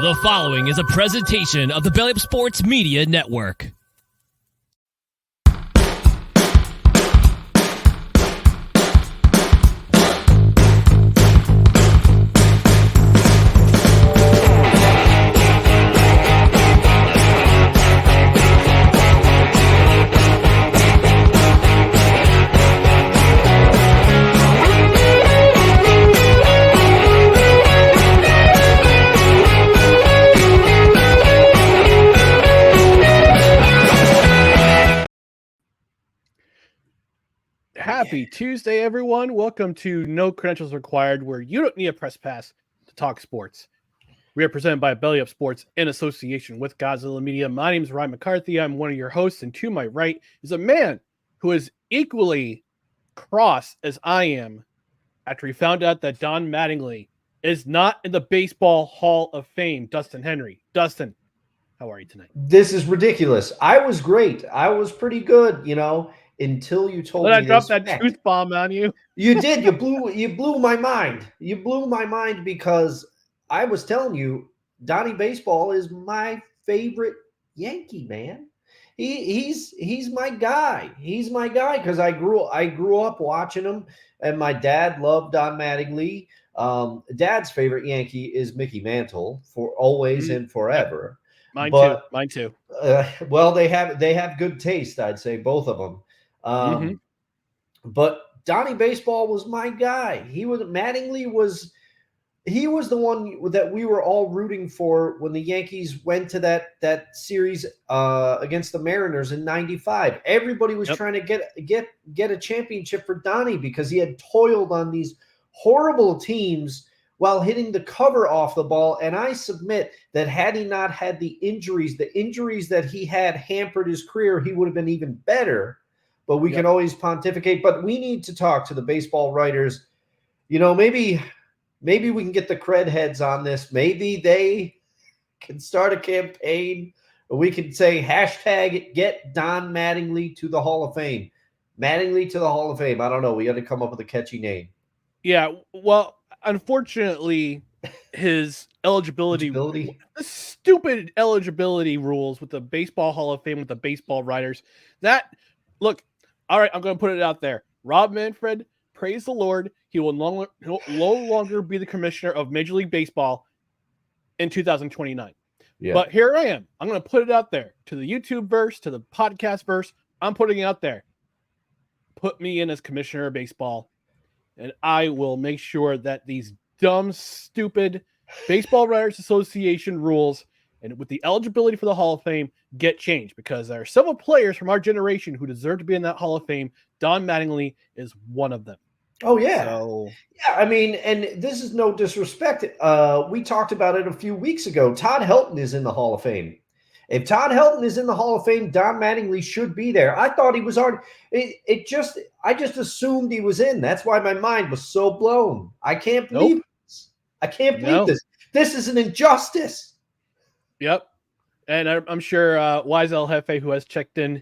The following is a presentation of the Belly Up Sports Media Network. Happy Tuesday, everyone. Welcome to No Credentials Required, where you don't need a press pass to talk sports. We are presented by Belly Up Sports in association with Godzilla Media. My name is Ryan McCarthy. I'm one of your hosts, and to my right is a man who is equally cross as I am after he found out that Don Mattingly is not in the Baseball Hall of Fame. Dustin Henry. Dustin, how are you tonight? This is ridiculous. I was great. I was pretty good, until you told me I dropped this that fact. truth bomb on you. You did. You blew my mind. You blew my mind because I was telling you, Donnie Baseball is my favorite Yankee, man. He's my guy. He's my guy because I grew up watching him, and my dad loved Don Mattingly. Dad's favorite Yankee is Mickey Mantle for always and forever. Mine too. Well, they have good taste, I'd say, both of them. But Donnie Baseball was my guy. Mattingly was the one that we were all rooting for when the Yankees went to that series against the Mariners in '95. Everybody was trying to get a championship for Donnie because he had toiled on these horrible teams while hitting the cover off the ball. And I submit that had he not had the injuries that he had hampered his career, he would have been even better. But we can always pontificate. But we need to talk to the baseball writers. Maybe we can get the cred heads on this. Maybe they can start a campaign, or we can say hashtag get Don Mattingly to the Hall of Fame. Mattingly to the Hall of Fame. I don't know. We got to come up with a catchy name. Yeah, well, unfortunately, his eligibility, the stupid eligibility rules with the Baseball Hall of Fame with the baseball writers. All right, I'm going to put it out there. Rob Manfred, praise the Lord, he'll no longer be the commissioner of Major League Baseball in 2029. Yeah. But here I am. I'm going to put it out there to the YouTube verse, to the podcast verse. I'm putting it out there. Put me in as commissioner of baseball, and I will make sure that these dumb, stupid Baseball Writers Association rules and with the eligibility for the Hall of Fame get changed, because there are several players from our generation who deserve to be in that Hall of Fame. Don Mattingly is one of them. Oh, yeah. I mean, and this is no disrespect. We talked about it a few weeks ago. Todd Helton is in the Hall of Fame. If Todd Helton is in the Hall of Fame, Don Mattingly should be there. I thought he was already. I just assumed he was in. That's why my mind was so blown. I can't believe this. I can't believe this. This is an injustice. Yep. And I'm sure Wise El Jefe, who has checked in,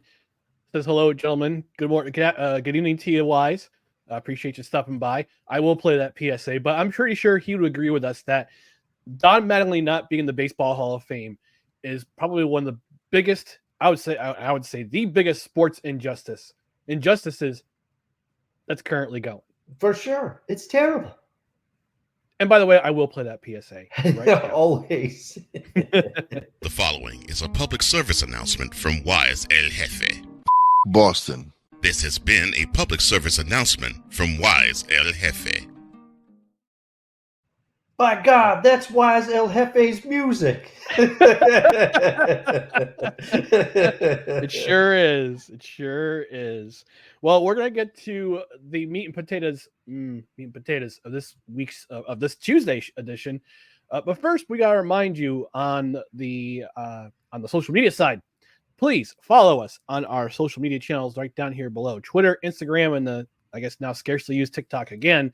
says, hello, gentlemen. Good morning. Good evening to you, Wise. I appreciate you stopping by. I will play that PSA, but I'm pretty sure he would agree with us that Don Mattingly not being in the Baseball Hall of Fame is probably one of the biggest, I would say the biggest sports injustices that's currently going. For sure. It's terrible. And by the way, I will play that PSA. Right Always. The following is a public service announcement from Wise El Jefe. Boston. This has been a public service announcement from Wise El Jefe. By God, that's Wise El Jefe's music. It sure is. It sure is. Well, we're gonna get to the meat and potatoes of this week's of this Tuesday edition. But first, we gotta remind you on the social media side. Please follow us on our social media channels right down here below: Twitter, Instagram, and the I guess now scarcely used TikTok again.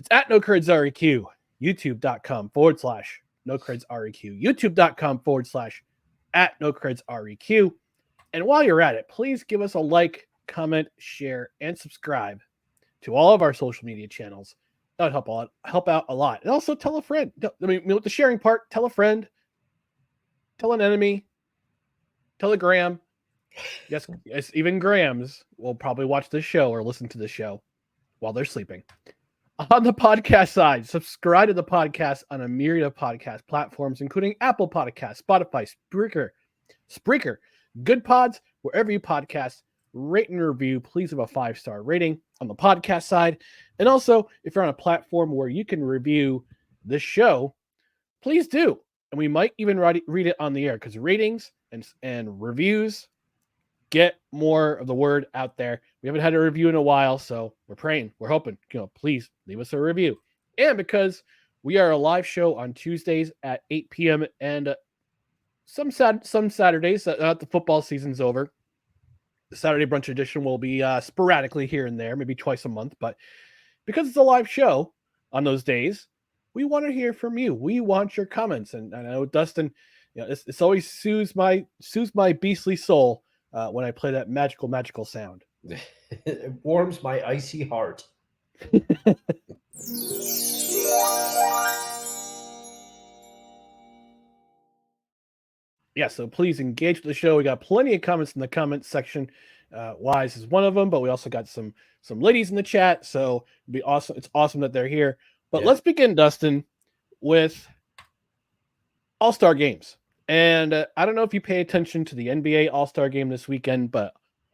It's at NoCredsREQ. YouTube.com/NoCredsREQ. YouTube.com/@NoCredsREQ. And while you're at it, please give us a like, comment, share, and subscribe to all of our social media channels. That would help out a lot. And also tell a friend. I mean, with the sharing part, tell a friend, tell an enemy, tell a Graham. Yes, even Grahams will probably watch this show or listen to the show while they're sleeping. On the podcast side, subscribe to the podcast on a myriad of podcast platforms, including Apple Podcasts, Spotify, Spreaker, Good Pods, wherever you podcast. Rate and review. Please have a 5-star rating on the podcast side. And also, if you're on a platform where you can review this show, please do. And we might even read it on the air, because ratings and reviews get more of the word out there. We haven't had a review in a while, so we're praying, we're hoping, please leave us a review. And because we are a live show on Tuesdays at 8 p.m. and some Saturdays, the football season's over, the Saturday brunch edition will be sporadically here and there, maybe twice a month. But because it's a live show on those days, we want to hear from you. We want your comments. And I know, Dustin, it's always soothes my beastly soul when I play that magical sound. It warms my icy heart. Yeah, so please engage with the show. We got plenty of comments in the comments section. Wise is one of them, but we also got some ladies in the chat, so it'd be awesome. It's awesome that they're here. But Let's begin, Dustin, with All-Star games. And I don't know if you pay attention to the NBA All-Star game this weekend,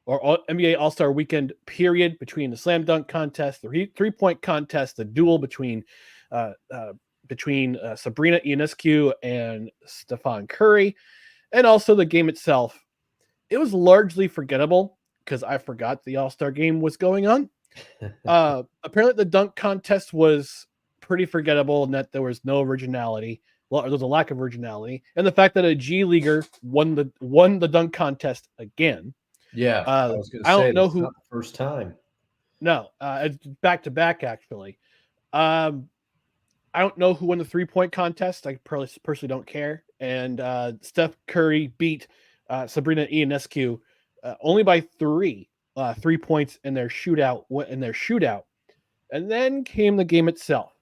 or NBA All-Star weekend period, between the slam dunk contest, the three-point contest, the duel between Sabrina Ionescu and Stephen Curry, and also the game itself. It was largely forgettable because I forgot the All-Star game was going on. Apparently the dunk contest was pretty forgettable in that there was no originality. Well, there was a lack of originality. And the fact that a G leaguer won the dunk contest again. Yeah, I was going to say, I don't know who. Not the first time. No, it's back to back, actually. I don't know who won the 3-point contest. I personally don't care. And Steph Curry beat Sabrina Ionescu only by 3 points in their shootout. And then came the game itself.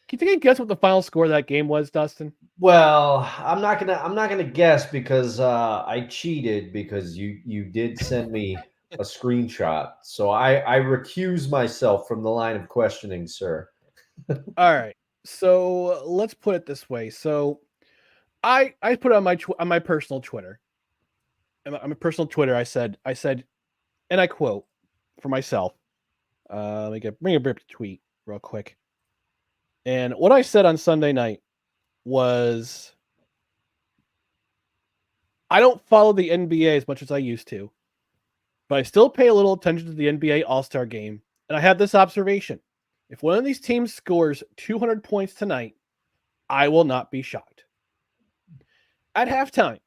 Can you guess what the final score of that game was, Dustin? Well, I'm not gonna guess because I cheated, because you did send me a screenshot. So I recuse myself from the line of questioning, sir. All right. So let's put it this way. So I put it on my personal Twitter. On my personal Twitter, I said, and I quote for myself. Let me bring up the tweet real quick. And what I said on Sunday night was, I don't follow the NBA as much as I used to, but I still pay a little attention to the NBA All-Star game. And I had this observation. If one of these teams scores 200 points tonight, I will not be shocked. At halftime,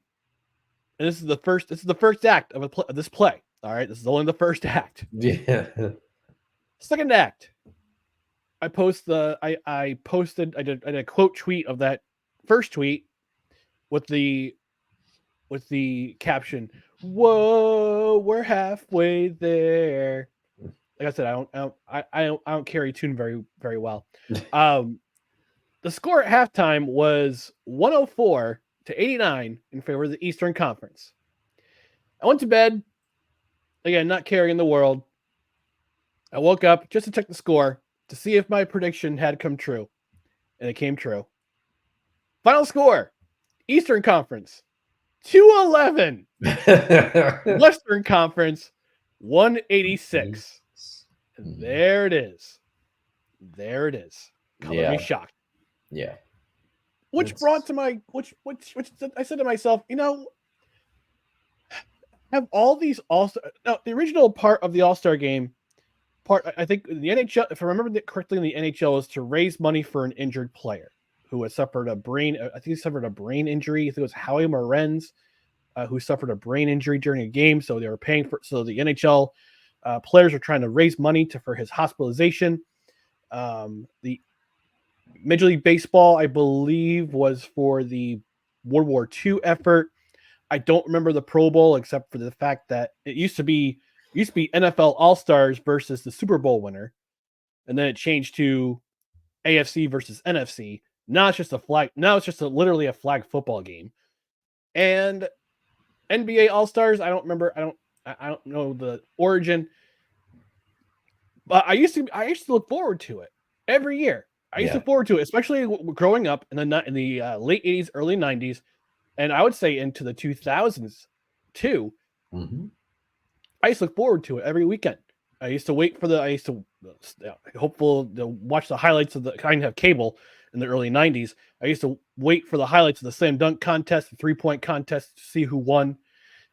and this is the first act of this play. All right, this is only the first act. Yeah. Second act, I did a quote tweet of that first tweet with the caption, "Whoa, we're halfway there." Like I said, I don't carry tune very, very well. The score at halftime was 104-89 in favor of the Eastern Conference. I went to bed, again, not caring in the world. I woke up just to check the score to see if my prediction had come true, and it came true. Final score: Eastern Conference 211, Western Conference 186. And there it is. Color me shocked. Yeah. Which I said to myself, have all these now, the original part of the All-Star game I think the NHL, if I remember correctly, in the NHL, was to raise money for an injured player who had suffered a brain. I think he suffered a brain injury. I think it was Howie Morenz who suffered a brain injury during a game. So they were paying for. So the NHL players are trying to raise money for his hospitalization. The Major League Baseball, I believe, was for the World War II effort. I don't remember the Pro Bowl except for the fact that it used to be used to be NFL All-Stars versus the Super Bowl winner, and then it changed to AFC versus NFC. Now it's just a flag. Now it's just literally a flag football game. And NBA All-Stars, I don't remember. I don't know the origin, but I used to look forward to it every year. I used to look forward to it, especially growing up in the late 80s, early 90s, and I would say into the 2000s too. Mm-hmm. I used to look forward to it every weekend. I used to wait for hopeful to watch the highlights of I didn't have cable in the early 90s. I used to wait for the highlights of the slam dunk contest, the 3-point contest to see who won.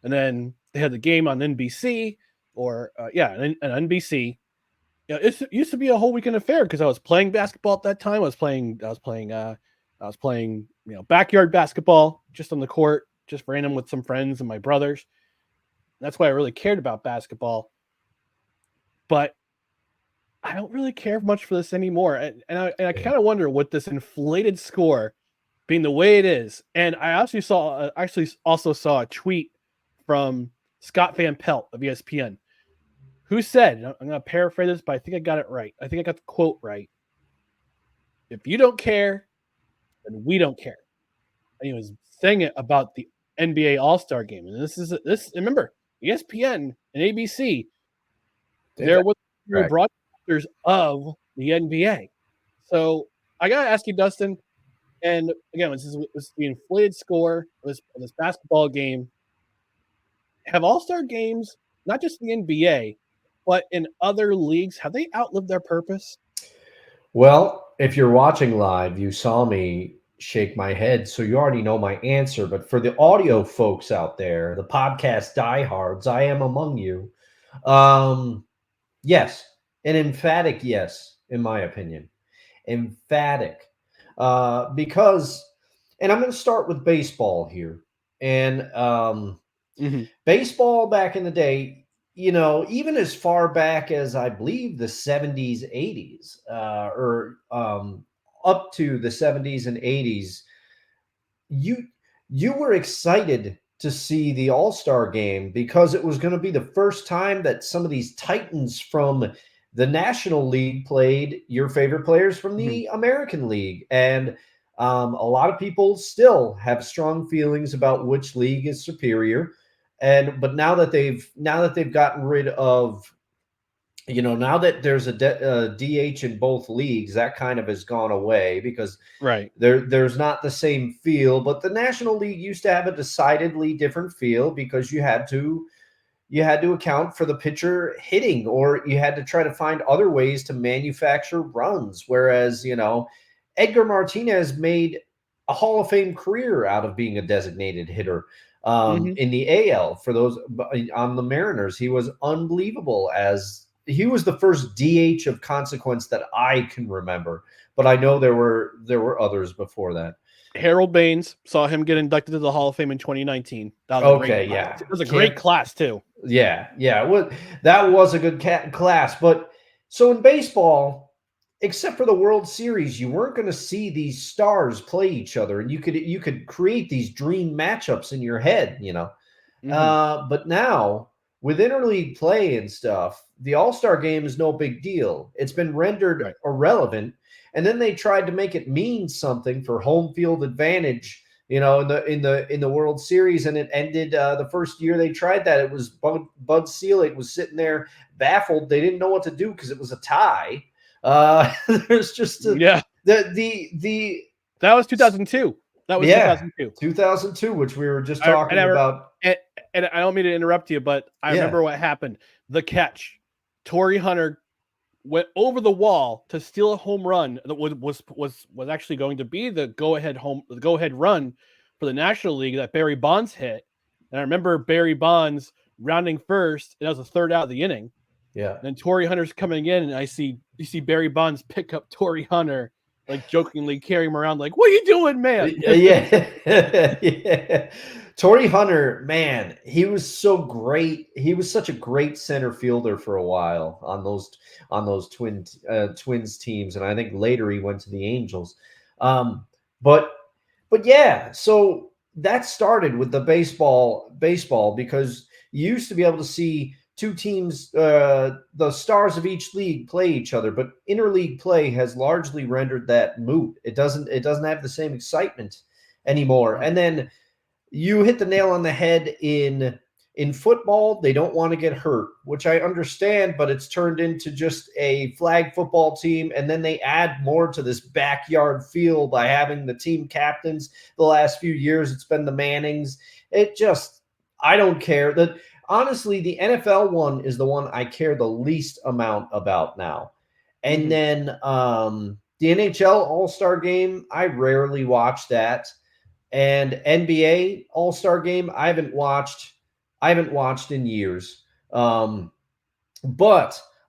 And then they had the game on NBC and NBC. Yeah, it used to be a whole weekend affair because I was playing basketball at that time. I was playing backyard basketball just on the court, just random with some friends and my brothers. That's why I really cared about basketball. But I don't really care much for this anymore. And I kind of wonder what this inflated score being the way it is. And I actually also saw a tweet from Scott Van Pelt of ESPN, who said, I'm going to paraphrase this, but I think I got it right. I think I got the quote right. If you don't care, then we don't care. And he was saying it about the NBA All-Star game. And remember, ESPN and ABC, there was broadcasters of the NBA. So I got to ask you, Dustin, and again, this is the inflated score of this basketball game. Have All-Star games, not just the NBA, but in other leagues, have they outlived their purpose? Well, if you're watching live, you saw me shake my head, so you already know my answer. But for the audio folks out there, the podcast diehards, I am among you. Yes, an emphatic yes, in my opinion. Emphatic. Because, and I'm going to start with baseball here. And baseball back in the day, even as far back as I believe the 70s, 80s, or up to the 70s and 80s, you were excited to see the All-Star game because it was going to be the first time that some of these titans from the National League played your favorite players from the American League. And a lot of people still have strong feelings about which league is superior. But now that they've gotten rid of, now that there's a DH in both leagues, that kind of has gone away because there's not the same feel. But the National League used to have a decidedly different feel because you had to account for the pitcher hitting, or you had to try to find other ways to manufacture runs. Whereas, Edgar Martinez made a Hall of Fame career out of being a designated hitter. In the AL for those on the Mariners, he was unbelievable as he was the first DH of consequence that I can remember, but I know there were others before that. Harold Baines, saw him get inducted to the Hall of Fame in 2019. That was it was a great class too. Yeah. That was a good class. But so in baseball, except for the World Series, you weren't going to see these stars play each other, and you could create these dream matchups in your head, But now with interleague play and stuff, the All-Star game is no big deal. It's been rendered irrelevant, and then they tried to make it mean something for home field advantage, in the World Series, and it ended the first year they tried that. It was Bud Selig was sitting there baffled. They didn't know what to do because it was a tie. There's just that was 2002. That was 2002, which we were just talking about. And I don't mean to interrupt you, but I remember what happened. The catch, Torrey Hunter went over the wall to steal a home run that was actually going to be the go ahead run for the National League that Barry Bonds hit. And I remember Barry Bonds rounding first, and that was the third out of the inning. Yeah. And then Torrey Hunter's coming in, and you see Barry Bonds pick up Torrey Hunter, like jokingly carry him around, like, "What are you doing, man?" Yeah. Torrey Hunter, man, he was so great. He was such a great center fielder for a while on those Twins teams, and I think later he went to the Angels. But yeah, so that started with the baseball because you used to be able to see two teams, the stars of each league play each other, but interleague play has largely rendered that moot. It doesn't have the same excitement anymore. And then you hit the nail on the head in football. They don't want to get hurt, which I understand, but it's turned into just a flag football team. And then they add more to this backyard feel by having the team captains. The last few years, it's been the Mannings. I don't care. Honestly, the NFL one is the one I care the least amount about now. And then the NHL All-Star Game, I rarely watch that. And NBA All-Star Game, I haven't watched in years. But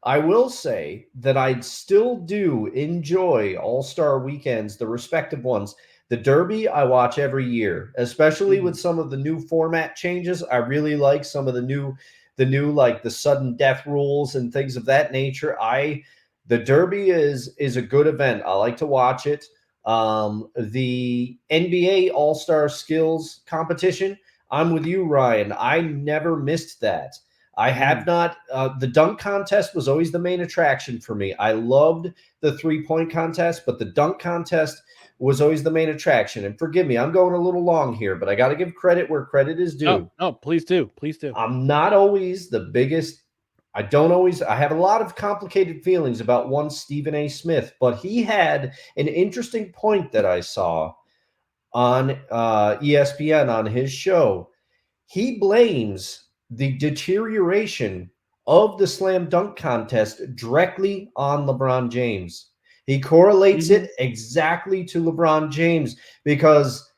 I will say that I still do enjoy All-Star weekends, the respective ones. The Derby I watch every year, especially with some of the new format changes. I really like some of the new like the sudden death rules and things of that nature. The Derby is a good event. I like to watch it. The NBA All-Star Skills competition, I'm with you, Ryan. I never missed that. I have not. The dunk contest was always the main attraction for me. I loved the 3-point contest, but the dunk contest was always the main attraction. And forgive me, I'm going a little long here, but I got to give credit where credit is due. Oh, please do. Please do. I'm not always the biggest. I have a lot of complicated feelings about one Stephen A. Smith, but he had an interesting point that I saw on ESPN on his show. He blames the deterioration of the slam dunk contest directly on LeBron James. He correlates it exactly to LeBron James because,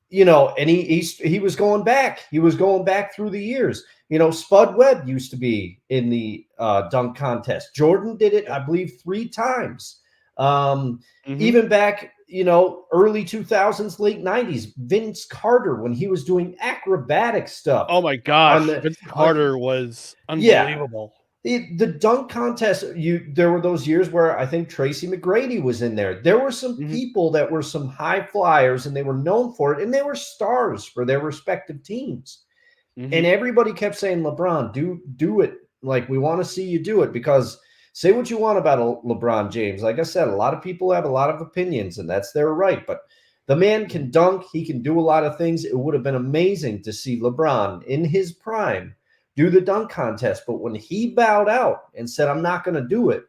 and he was going back. He was going back through the years. Spud Webb used to be in the dunk contest. Jordan did it, I believe, 3 times. Even back, early 2000s, late 90s, Vince Carter, when he was doing acrobatic stuff. Oh my gosh, Vince Carter was unbelievable. The dunk contest, there were those years where I think Tracy McGrady was in there. There were some people that were some high flyers, and they were known for it, and they were stars for their respective teams. And everybody kept saying, LeBron, do it. Like, we want to see you do it, because say what you want about LeBron James. Like I said, a lot of people have a lot of opinions, and that's their right. But the man can dunk. He can do a lot of things. It would have been amazing to see LeBron in his prime do the dunk contest. But when he bowed out and said, I'm not going to do it,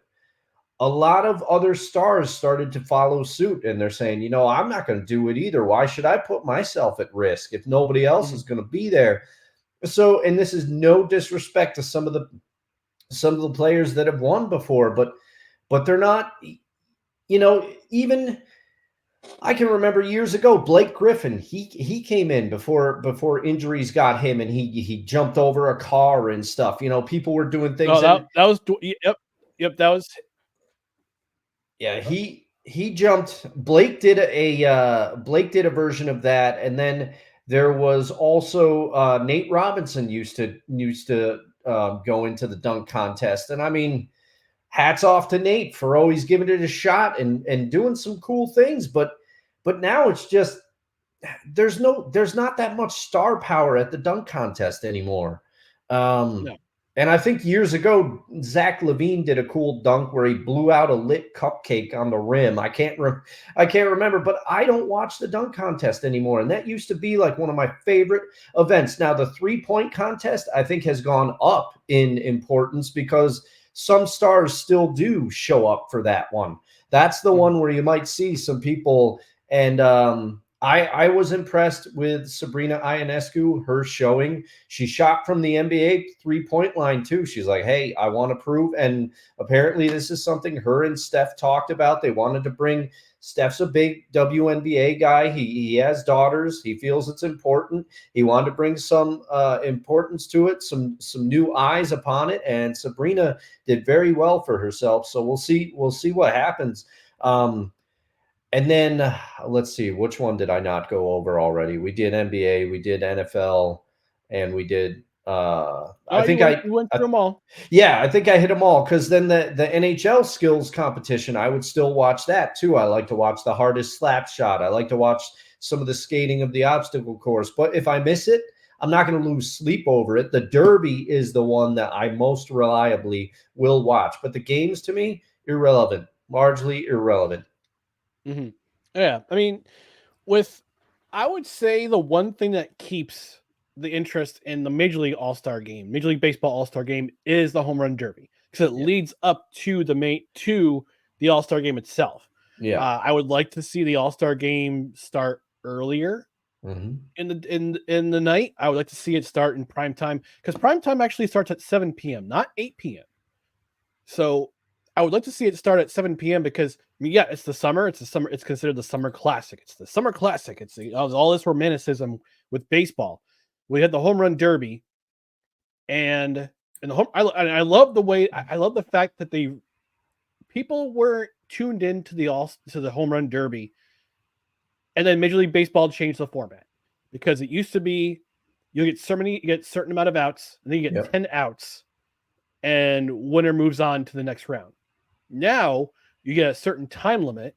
a lot of other stars started to follow suit. And they're saying, I'm not going to do it either. Why should I put myself at risk if nobody else is going to be there? So, and this is no disrespect to some of the players that have won before, but they're not, even I can remember years ago, Blake Griffin, he came in before injuries got him, and he jumped over a car and stuff. People were doing things. That was that was. Yeah, he jumped. Blake did a version of that, and then there was also Nate Robinson used to go into the dunk contest, and I mean, hats off to Nate for always giving it a shot and doing some cool things. But now it's just there's not that much star power at the dunk contest anymore. No. And I think years ago, Zach LaVine did a cool dunk where he blew out a lit cupcake on the rim. I can't remember, but I don't watch the dunk contest anymore. And that used to be like one of my favorite events. Now, the 3-point contest, I think, has gone up in importance because some stars still do show up for that one. That's the one where you might see some people. And I was impressed with Sabrina Ionescu, her showing. She shot from the NBA 3-point line too. She's like, hey, I want to prove. And apparently this is something her and Steph talked about. They wanted to bring – Steph's a big WNBA guy. He has daughters. He feels it's important. He wanted to bring some importance to it, some new eyes upon it. And Sabrina did very well for herself. So we'll see what happens. And then let's see, which one did I not go over already? We did NBA, we did NFL, and we did. I think you went through them all. Yeah, I think I hit them all, because then the NHL skills competition, I would still watch that too. I like to watch the hardest slap shot. I like to watch some of the skating of the obstacle course. But if I miss it, I'm not going to lose sleep over it. The Derby is the one that I most reliably will watch. But the games, to me, irrelevant, largely irrelevant. Mm-hmm. Yeah, I mean, I would say the one thing that keeps the interest in the Major League All-Star game, Major League Baseball All-Star game, is the home run derby, because it leads up to the All-Star game itself. Yeah. I would like to see the All-Star game start earlier in the night. I would like to see it start in prime time, because prime time actually starts at 7 p.m., not 8 p.m. So I would like to see it start at 7 p.m. because, I mean, yeah, it's the summer. It's considered the summer classic. It's the summer classic. It's all this romanticism with baseball. We had the home run derby, and I love the way, I love the fact that people were tuned into the home run derby, and then Major League Baseball changed the format, because it used to be you get a certain amount of outs, and then you get 10 outs, and winner moves on to the next round. Now you get a certain time limit,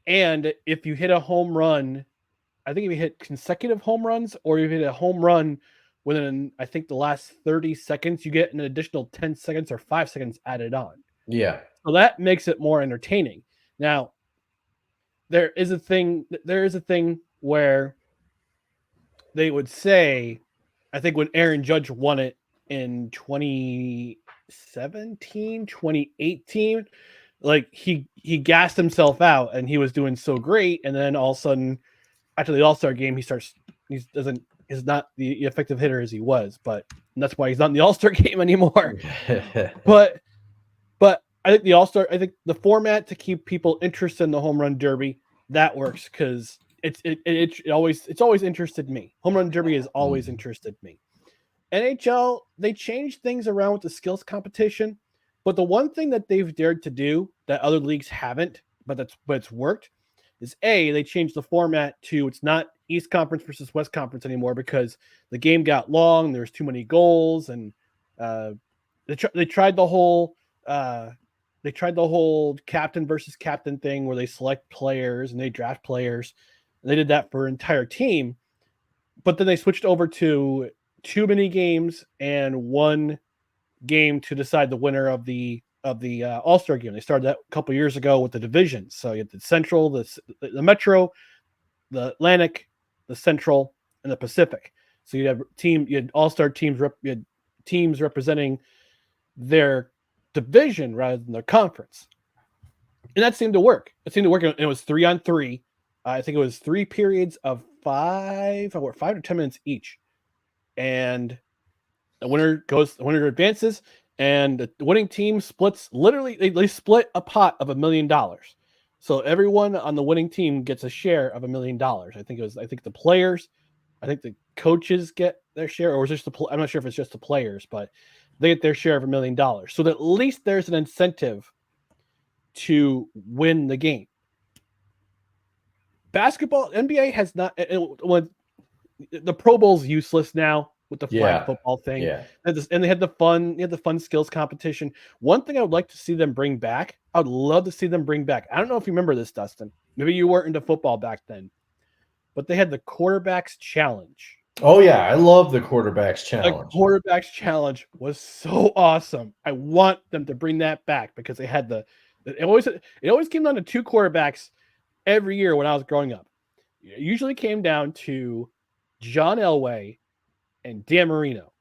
and if you hit a home run, I think if you hit consecutive home runs, or if you hit a home run within, I think, the last 30 seconds, you get an additional 10 seconds or 5 seconds added on. Yeah. So that makes it more entertaining. Now, there is a thing where they would say, I think when Aaron Judge won it in 2017, 2018, like he gassed himself out and he was doing so great, and then all of a sudden after the All-Star game he is not the effective hitter as he was, but that's why he's not in the All-Star game anymore. but I think I think the format to keep people interested in the home run derby, that works, because it's always interested me. Home run derby has always interested me. NHL, they changed things around with the skills competition, but the one thing that they've dared to do that other leagues haven't, but it's worked, is they changed the format to, it's not East Conference versus West Conference anymore, because the game got long, there was too many goals, and they tried the whole captain versus captain thing, where they select players and they draft players, and they did that for an entire team. But then they switched over to 2 mini games and 1 game to decide the winner of the All-Star game. They started that a couple years ago with the divisions. So you had the Central, the Metro, the Atlantic, the Central, and the Pacific. So you had All-Star teams, you had teams representing their division rather than their conference. And that seemed to work. And it was 3-on-3. I think it was 3 periods of 5 or 5 to 10 minutes each. And the winner advances, and the winning team splits. Literally, they split a pot of $1 million. So everyone on the winning team gets a share of $1 million. I think the players, I think the coaches get their share, or is it just I'm not sure if it's just the players, but they get their share of $1 million. So that at least there's an incentive to win the game. Basketball, NBA has not. When the Pro Bowl's useless now with the flag football thing. Yeah. And they had the fun skills competition. One thing I would like to see them bring back, I would love to see them bring back. I don't know if you remember this, Dustin. Maybe you weren't into football back then, but they had the quarterbacks challenge. Oh yeah, I love the quarterbacks challenge. The quarterbacks challenge was so awesome. I want them to bring that back, because they had it always came down to 2 quarterbacks every year when I was growing up. It usually came down to John Elway and Dan Marino.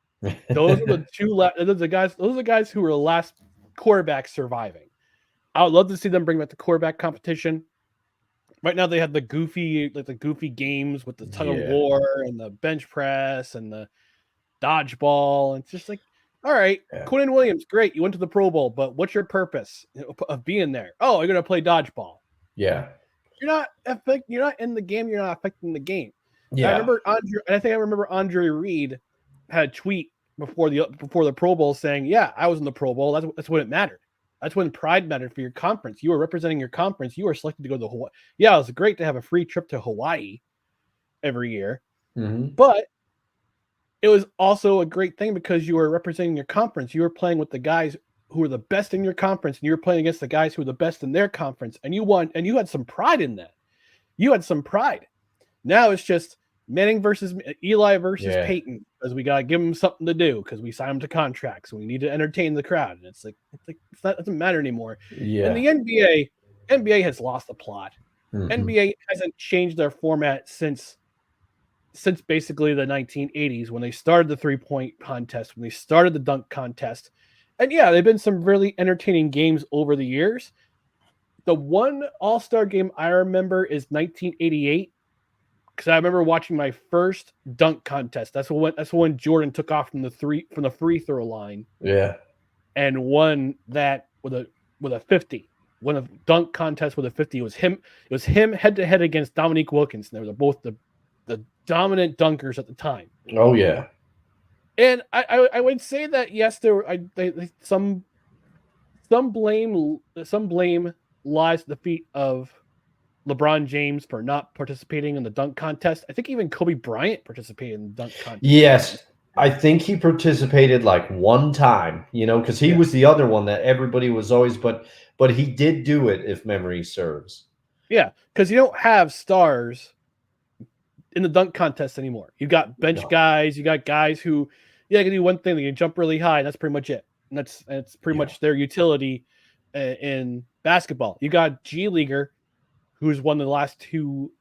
Those are the those are the guys who were the last quarterbacks surviving. I would love to see them bring back the quarterback competition. Right now they have the goofy games with the tug of war and the bench press and the dodgeball. And it's just like, all right, Quinn Williams, great, you went to the Pro Bowl, but what's your purpose of being there? Oh, you're gonna play dodgeball. Yeah. You're not in the game, you're not affecting the game. Yeah. I remember Andre Reed had a tweet before the Pro Bowl saying, "Yeah, I was in the Pro Bowl. That's when it mattered. That's when pride mattered for your conference. You were representing your conference. You were selected to go to Hawaii. Yeah, it was great to have a free trip to Hawaii every year, but it was also a great thing because you were representing your conference. You were playing with the guys who were the best in your conference, and you were playing against the guys who were the best in their conference, and you won. And you had some pride in that. You had some pride. Now it's just Manning versus Eli versus Peyton, because we gotta give him something to do because we signed him to contracts. So we need to entertain the crowd, and it's like it doesn't matter anymore. Yeah. And the NBA has lost the plot. NBA hasn't changed their format since basically the 1980s when they started the 3-point contest, when they started the dunk contest. And yeah, there've been some really entertaining games over the years. The one All-Star game I remember is 1988. Because I remember watching my first dunk contest. That's when Jordan took off from the free throw line. Yeah. And won that with a 50. Won a dunk contest with a 50. It was him head to head against Dominique Wilkins. They were both the dominant dunkers at the time. Oh yeah. And I would say that yes, there were some blame lies at the feet of LeBron James for not participating in the dunk contest. I think even Kobe Bryant participated in the dunk contest. Yes, I think he participated like one time, because he was the other one that everybody was always, but he did do it, if memory serves. Yeah, because you don't have stars in the dunk contest anymore. You got bench guys, you got guys who, they can do one thing, they can jump really high, and that's pretty much it. And that's pretty much their utility in basketball. You got G Leaguer, who's won the last 2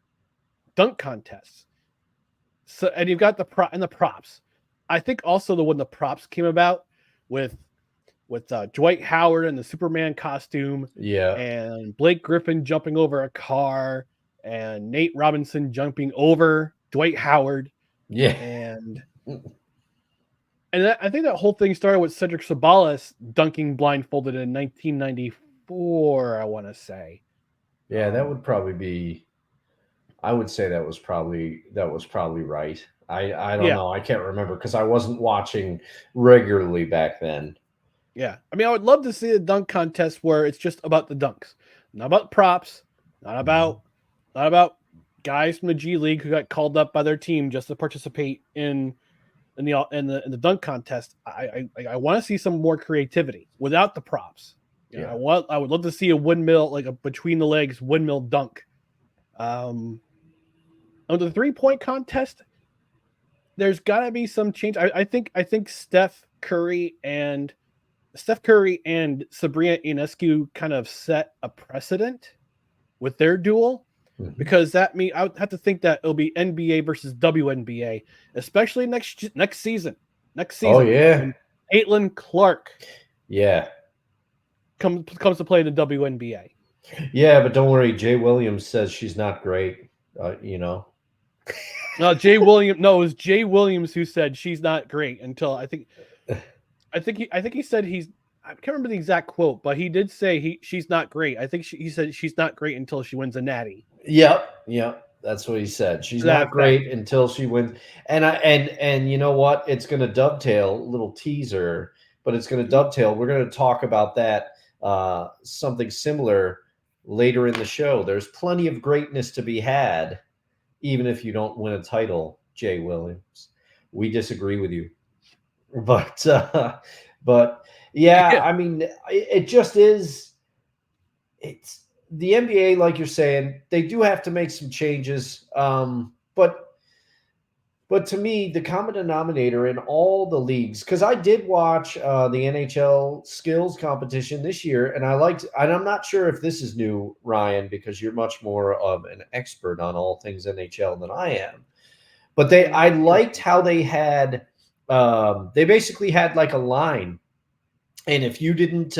dunk contests. So, and you've got the props. I think also when the props came about with Dwight Howard in the Superman costume, and Blake Griffin jumping over a car, and Nate Robinson jumping over Dwight Howard, and I think that whole thing started with Cedric Sabalas dunking blindfolded in 1994. I want to say. Yeah, that would probably be. I would say that was probably right. I don't know. I can't remember because I wasn't watching regularly back then. Yeah, I mean, I would love to see a dunk contest where it's just about the dunks, not about props, not about guys from the G League who got called up by their team just to participate in the dunk contest. I want to see some more creativity without the props. I would love to see a windmill, like a between the legs windmill dunk. On the 3-point contest, there's got to be some change. I think Steph Curry and Sabrina Ionescu kind of set a precedent with their duel, because I would have to think that it'll be NBA versus WNBA, especially next season. Oh yeah, when Caitlin Clark. Yeah. Comes to play in the WNBA. Yeah, but don't worry. Jay Williams says she's not great. No, Jay Williams. No, it was Jay Williams who said she's not great until I think he said he's. I can't remember the exact quote, but he did say she's not great. I think he said she's not great until she wins a natty. Yep. That's what he said. She's not great until she wins. And you know what? It's going to dovetail, little teaser, but it's going to dovetail. We're going to talk about that. Something similar later in the show. There's plenty of greatness to be had, even if you don't win a title, Jay Williams. We disagree with you, but yeah, I mean, it just is. It's the NBA, like you're saying, they do have to make some changes, But to me, the common denominator in all the leagues, because I did watch the NHL skills competition this year, and I'm not sure if this is new, Ryan, because you're much more of an expert on all things NHL than I am. But I liked how they had, they basically had like a line, and if you didn't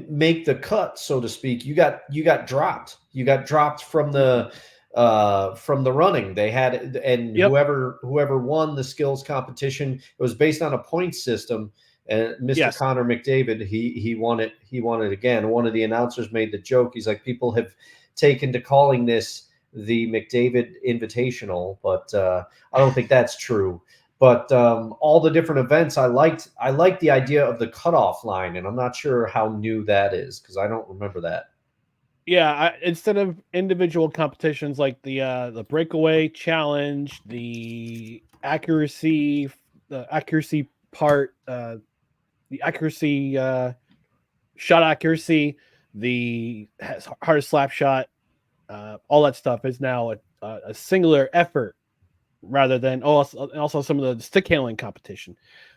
make the cut, so to speak, you got dropped. You got dropped from the running. They had, and whoever won the skills competition, it was based on a point system. And Mr. Connor McDavid, he won it. He won it again. One of the announcers made the joke. He's like, people have taken to calling this the McDavid Invitational, but I don't think that's true. But all the different events, I liked the idea of the cutoff line, and I'm not sure how new that is because I don't remember that. Yeah, instead of individual competitions like the breakaway challenge, the accuracy part, the accuracy shot accuracy, the hardest slap shot, all that stuff is now a singular effort rather than also some of the stick handling competition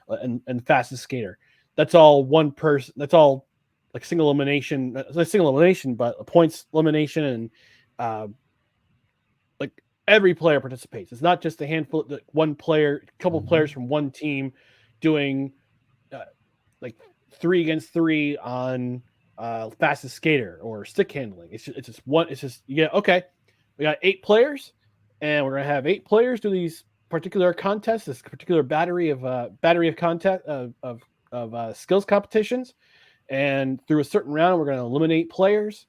and fastest skater. That's all one person. That's all like single elimination. It's a single elimination, but a points elimination and like every player participates. It's not just a handful, one player, a couple players from one team doing like 3 against 3 on fastest skater or stick handling. It's just one. It's just okay. We got 8 players, and we're gonna have 8 players do these particular contests, this particular battery of contest of skills competitions, and through a certain round, we're gonna eliminate players,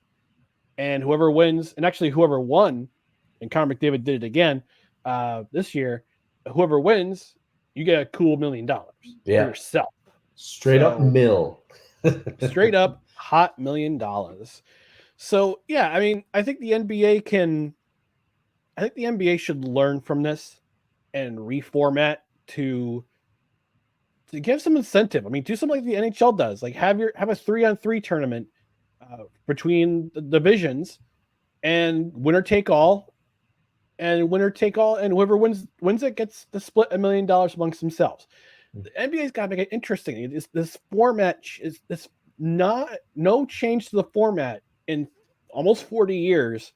and whoever wins, and actually whoever won, and Connor McDavid did it again this year. Whoever wins, you get a cool $1 million for yourself. Straight up mill. Straight up hot $1 million. So yeah, I mean, I think the NBA should learn from this and reformat to give some incentive. I mean, do something like the NHL does. Like have a 3-on-3 tournament between the divisions and winner take all, and whoever wins it gets to split $1 million amongst themselves. The NBA's got to make it interesting. This format is no change to the format in almost 40 years.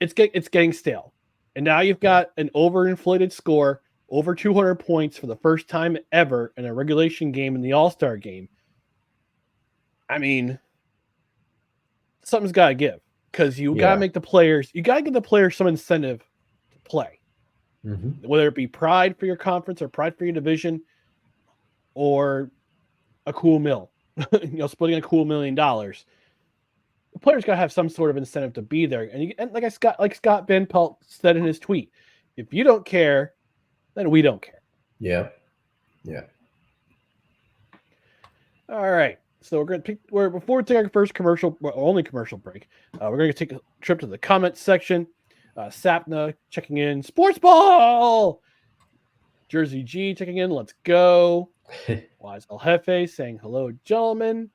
It's getting stale, and now you've got an overinflated score, over 200 points for the first time ever in a regulation game in the All-Star game. I mean, something's got to give because you got to make the players. You got to give the players some incentive to play. Whether it be pride for your conference or pride for your division or a cool mill, splitting a cool $1 million. The players got to have some sort of incentive to be there. And like Scott Van Pelt said in his tweet, if you don't care, then we don't care. Yeah. All right. So before we take our first only commercial break, we're going to take a trip to the comments section. Sapna checking in. Sports ball. Jersey G checking in. Let's go. Wise El Jefe saying hello, gentlemen.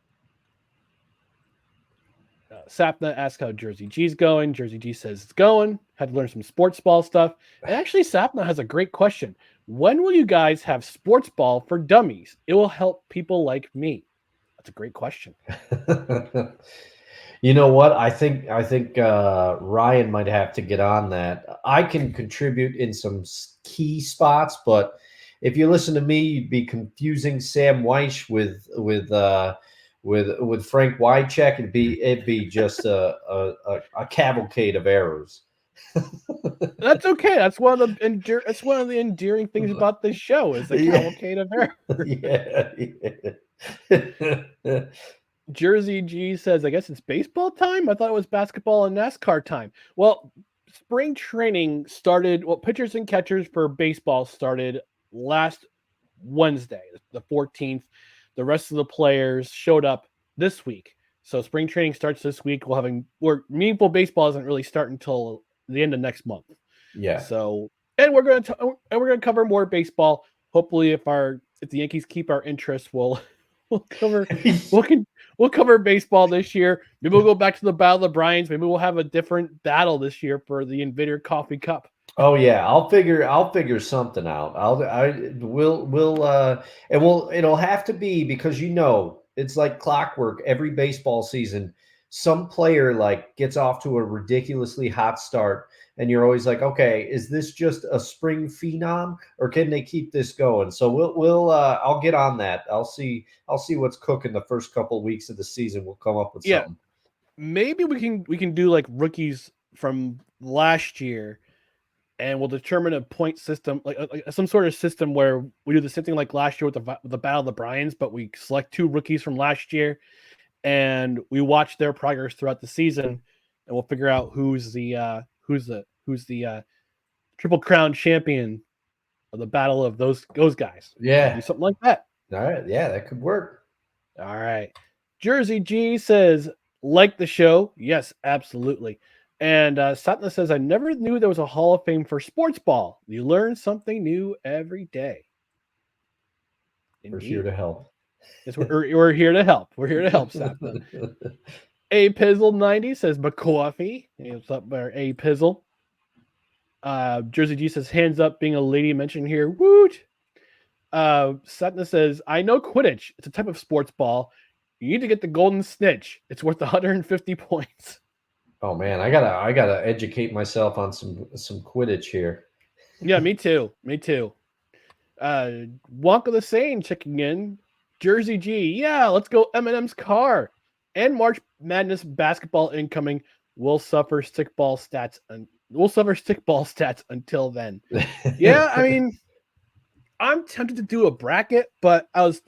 Sapna asks how Jersey G's going. Jersey G says it's going. Had to learn some sports ball stuff. And actually, Sapna has a great question. When will you guys have sports ball for dummies? It will help people like me. That's a great question. You know what? I think Ryan might have to get on that. I can contribute in some key spots, but if you listen to me, you'd be confusing Sam Weish with Frank Wycheck. It'd be just a cavalcade of errors. That's okay. That's one of the endearing things about this show is the cavalcade of errors. Yeah. Jersey G says, I guess it's baseball time? I thought it was basketball and NASCAR time. Well, spring training started, pitchers and catchers for baseball started last Wednesday, the 14th. The rest of the players showed up this week. So spring training starts this week. Meaningful baseball doesn't really start until the end of next month. Yeah. So, and we're going to cover more baseball. Hopefully if the Yankees keep our interest, we'll cover baseball this year. Maybe we'll go back to the Battle of the Bryans. Maybe we'll have a different battle this year for the Invader Coffee Cup. Oh yeah, I'll figure something out. It'll have to be because it's like clockwork. Every baseball season, some player gets off to a ridiculously hot start, and you're always like, okay, is this just a spring phenom, or can they keep this going? So I'll get on that. I'll see what's cooking the first couple of weeks of the season. We'll come up with something. Maybe we can do like rookies from last year, and we'll determine a point system, like some sort of system where we do the same thing like last year with the Battle of the Bryans, but we select 2 rookies from last year, and we watch their progress throughout the season, and we'll figure out who's the Triple Crown champion of the battle of those guys. Yeah, do something like that. All right, yeah, that could work. All right. Jersey G says, like the show. Yes, absolutely. And Satna says, I never knew there was a Hall of Fame for sports ball. You learn something new every day. We're here to help. Yes, we're here to help. We're here to help, Sapna. A Pizzle 90 says McCoffee. What's up there, A Pizzle? Jersey G says hands up, being a lady mentioned here. Woot. Satna says, I know Quidditch. It's a type of sports ball. You need to get the golden snitch. It's worth 150 points. Oh man, I gotta educate myself on some Quidditch here. Yeah, me too. Me too. Wonka the Sane checking in. Jersey G, yeah, let's go Eminem's car. And March Madness basketball incoming. We'll suffer stickball stats until then. Yeah, I mean, I'm tempted to do a bracket, but I was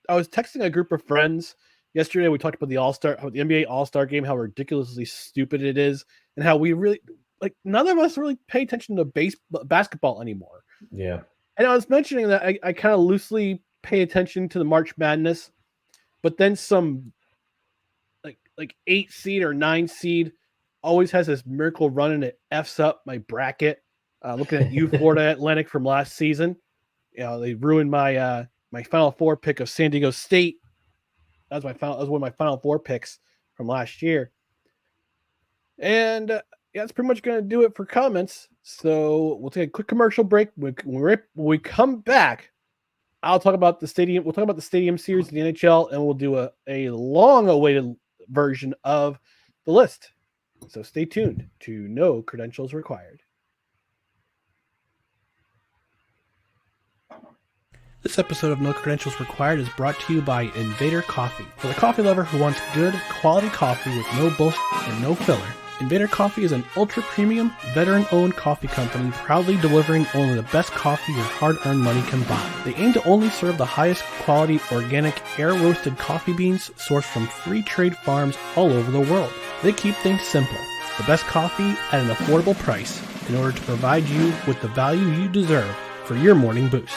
texting a group of friends yesterday. We talked about the NBA All-Star game, how ridiculously stupid it is, and how we really none of us really pay attention to basketball anymore. Yeah. And I was mentioning that I kind of loosely pay attention to the March Madness, but then some like 8 seed or 9 seed always has this miracle run and it F's up my bracket. Looking at you, Florida Atlantic from last season. They ruined my my Final Four pick of San Diego State. That was one of my Final Four picks from last year. And that's pretty much going to do it for comments. So we'll take a quick commercial break. When we come back, I'll talk about the stadium. We'll talk about the Stadium Series in the NHL, and we'll do a long-awaited version of the list. So stay tuned to No Credentials Required. This episode of No Credentials Required is brought to you by Invader Coffee. For the coffee lover who wants good, quality coffee with no bullshit and no filler, Invader Coffee is an ultra-premium, veteran-owned coffee company proudly delivering only the best coffee your hard-earned money can buy. They aim to only serve the highest quality, organic, air-roasted coffee beans sourced from free trade farms all over the world. They keep things simple. The best coffee at an affordable price in order to provide you with the value you deserve for your morning boost.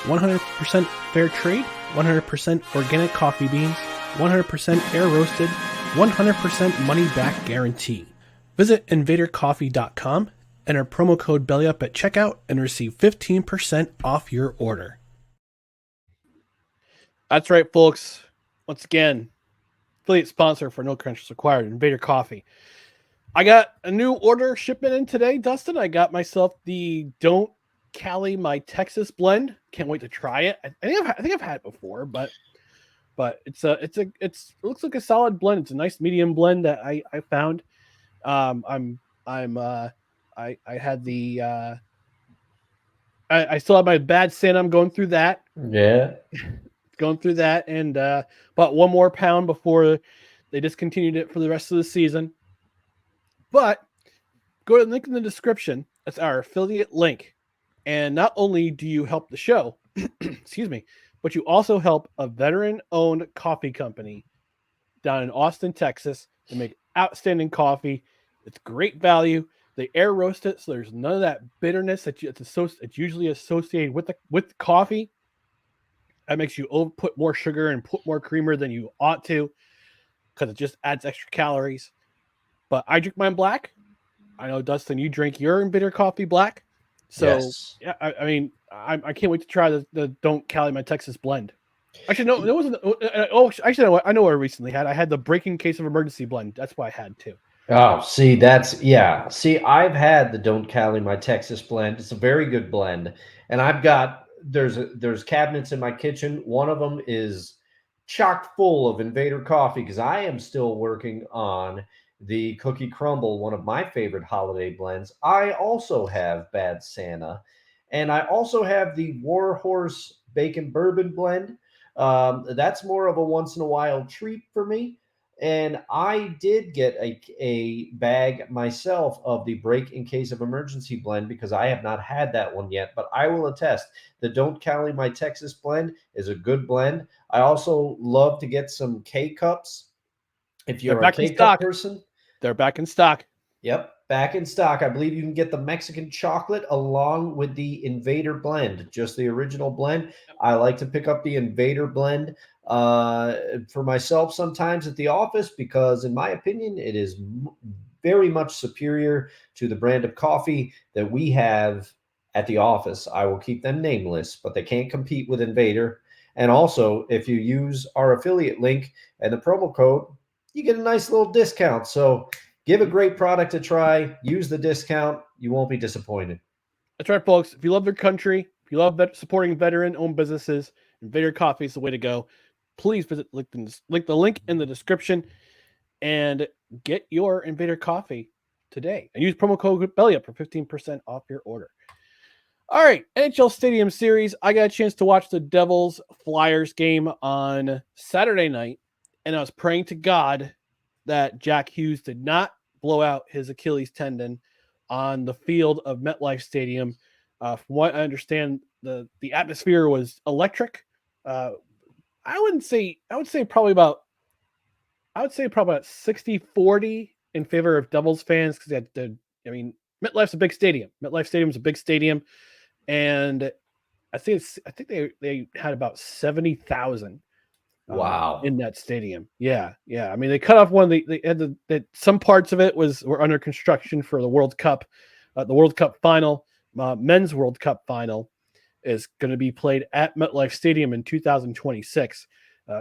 100% fair trade, 100% organic coffee beans, 100% air-roasted, 100% money-back guarantee. Visit invadercoffee.com, enter promo code BELLYUP at checkout, and receive 15% off your order. That's right, folks. Once again, affiliate sponsor for No Credentials Required, Invader Coffee. I got a new order shipment in today, Dustin. I got myself the Don't Cali My Texas blend. Can't wait to try it. I think I've had it before, but it looks like a solid blend. It's a nice medium blend that I found. I had the I still have my bad sin. I'm going through that. Yeah. Going through that, and bought one more pound before they discontinued it for the rest of the season. But go to the link in the description. That's our affiliate link. And not only do you help the show, excuse me, but you also help a veteran-owned coffee company down in Austin, Texas. They make outstanding coffee. It's great value. They air roast it, so there's none of that bitterness it's usually associated with coffee. That makes you put more sugar and put more creamer than you ought to, because it just adds extra calories. But I drink mine black. I know, Dustin, you drink your bitter coffee black. So yes. Yeah, I mean, I can't wait to try the Don't Cali My Texas blend. Actually, no, it wasn't. Actually, I know what I recently had. I had the Breaking Case of Emergency blend. That's what I had too. Oh, see, I've had the Don't Cali My Texas blend. It's a very good blend, and I've got there's cabinets in my kitchen. One of them is chock full of Invader coffee because I am still working on the Cookie Crumble, one of my favorite holiday blends. I also have Bad Santa, and I also have the War Horse Bacon Bourbon blend. That's more of a once in a while treat for me. And I did get a bag myself of the Break in Case of Emergency blend because I have not had that one yet, but I will attest the Don't Cali My Texas blend is a good blend. I also love to get some K-Cups. If you're a K-Cup person. They're back in stock. Yep, back in stock. I believe you can get the Mexican chocolate along with the Invader blend, just the original blend. I like to pick up the Invader blend for myself sometimes at the office because, in my opinion, it is very much superior to the brand of coffee that we have at the office. I will keep them nameless, but they can't compete with Invader. And also, if you use our affiliate link and the promo code, you get a nice little discount. So give a great product a try. Use the discount. You won't be disappointed. That's right, folks. If you love their country, if you love supporting veteran-owned businesses, Invader Coffee is the way to go. Please visit the link in the description and get your Invader Coffee today. And use promo code BELLYUP for 15% off your order. All right, NHL Stadium Series. I got a chance to watch the Devils-Flyers game on Saturday night, and I was praying to God that Jack Hughes did not blow out his Achilles tendon on the field of MetLife Stadium. From what I understand, the atmosphere was electric. I would say probably about 60-40 in favor of Devils fans, because MetLife's a big stadium. MetLife Stadium's a big stadium, and I think they had about 70,000. Wow. In that stadium. Yeah. I mean, they cut off one. They had some parts of it were under construction for the World Cup. The World Cup final, men's World Cup final, is going to be played at MetLife Stadium in 2026.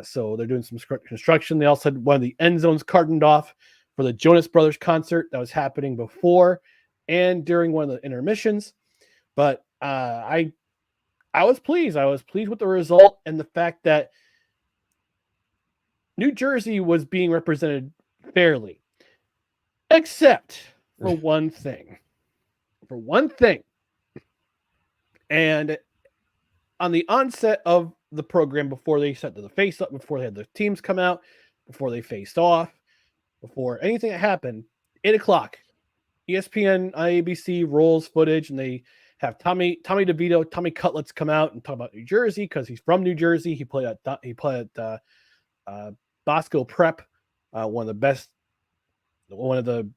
So they're doing some construction. They also had one of the end zones cartoned off for the Jonas Brothers concert that was happening before and during one of the intermissions. But I was pleased. I was pleased with the result and the fact that New Jersey was being represented fairly, except for one thing. And on the onset of the program, before they set to the face-up, before they had the teams come out, before they faced off, before anything that happened, 8 o'clock, ESPN ABC rolls footage, and they have Tommy DeVito, Tommy Cutlets come out and talk about New Jersey because he's from New Jersey. He played at Bosco Prep, one of the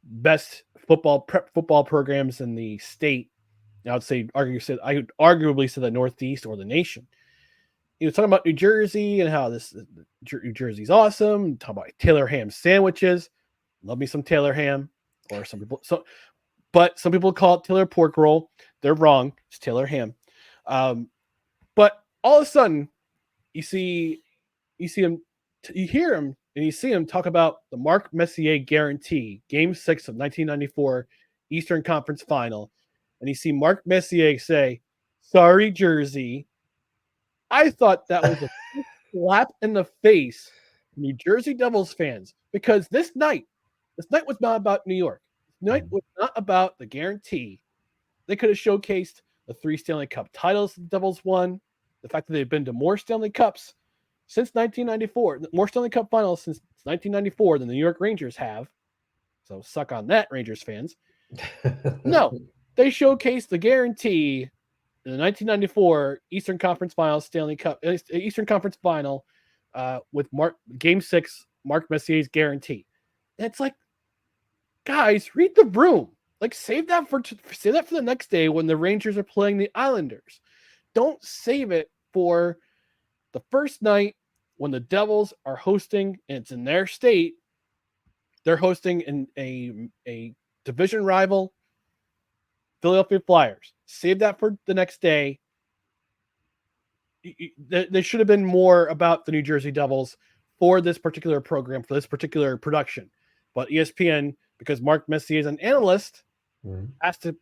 best prep football programs in the state. I would arguably say the Northeast or the nation. He was talking about New Jersey and how New Jersey's awesome. Talk about Taylor ham sandwiches. Love me some Taylor ham, or some people call it Taylor pork roll. They're wrong. It's Taylor ham. But all of a sudden, you hear him and you see him talk about the Mark Messier guarantee, Game 6 of 1994 Eastern Conference Final. And you see Mark Messier say, "Sorry, Jersey." I thought that was a slap in the face to New Jersey Devils fans, because this night was not about New York. This night was not about the guarantee. They could have showcased the 3 Stanley Cup titles the Devils won, the fact that they've been to more Stanley Cups since 1994, more Stanley Cup finals since 1994 than the New York Rangers have. So suck on that, Rangers fans. No, they showcased the guarantee in the 1994 Eastern Conference Finals, Eastern Conference Final, with Game 6, Mark Messier's guarantee. And it's like, guys, read the room. Like, save that for the next day when the Rangers are playing the Islanders. Don't save it for the first night when the Devils are hosting, and it's in their state. They're hosting in a division rival, Philadelphia Flyers. Save that for the next day. There should have been more about the New Jersey Devils for this particular program, for this particular production. But ESPN, because Mark Messier is an analyst, has to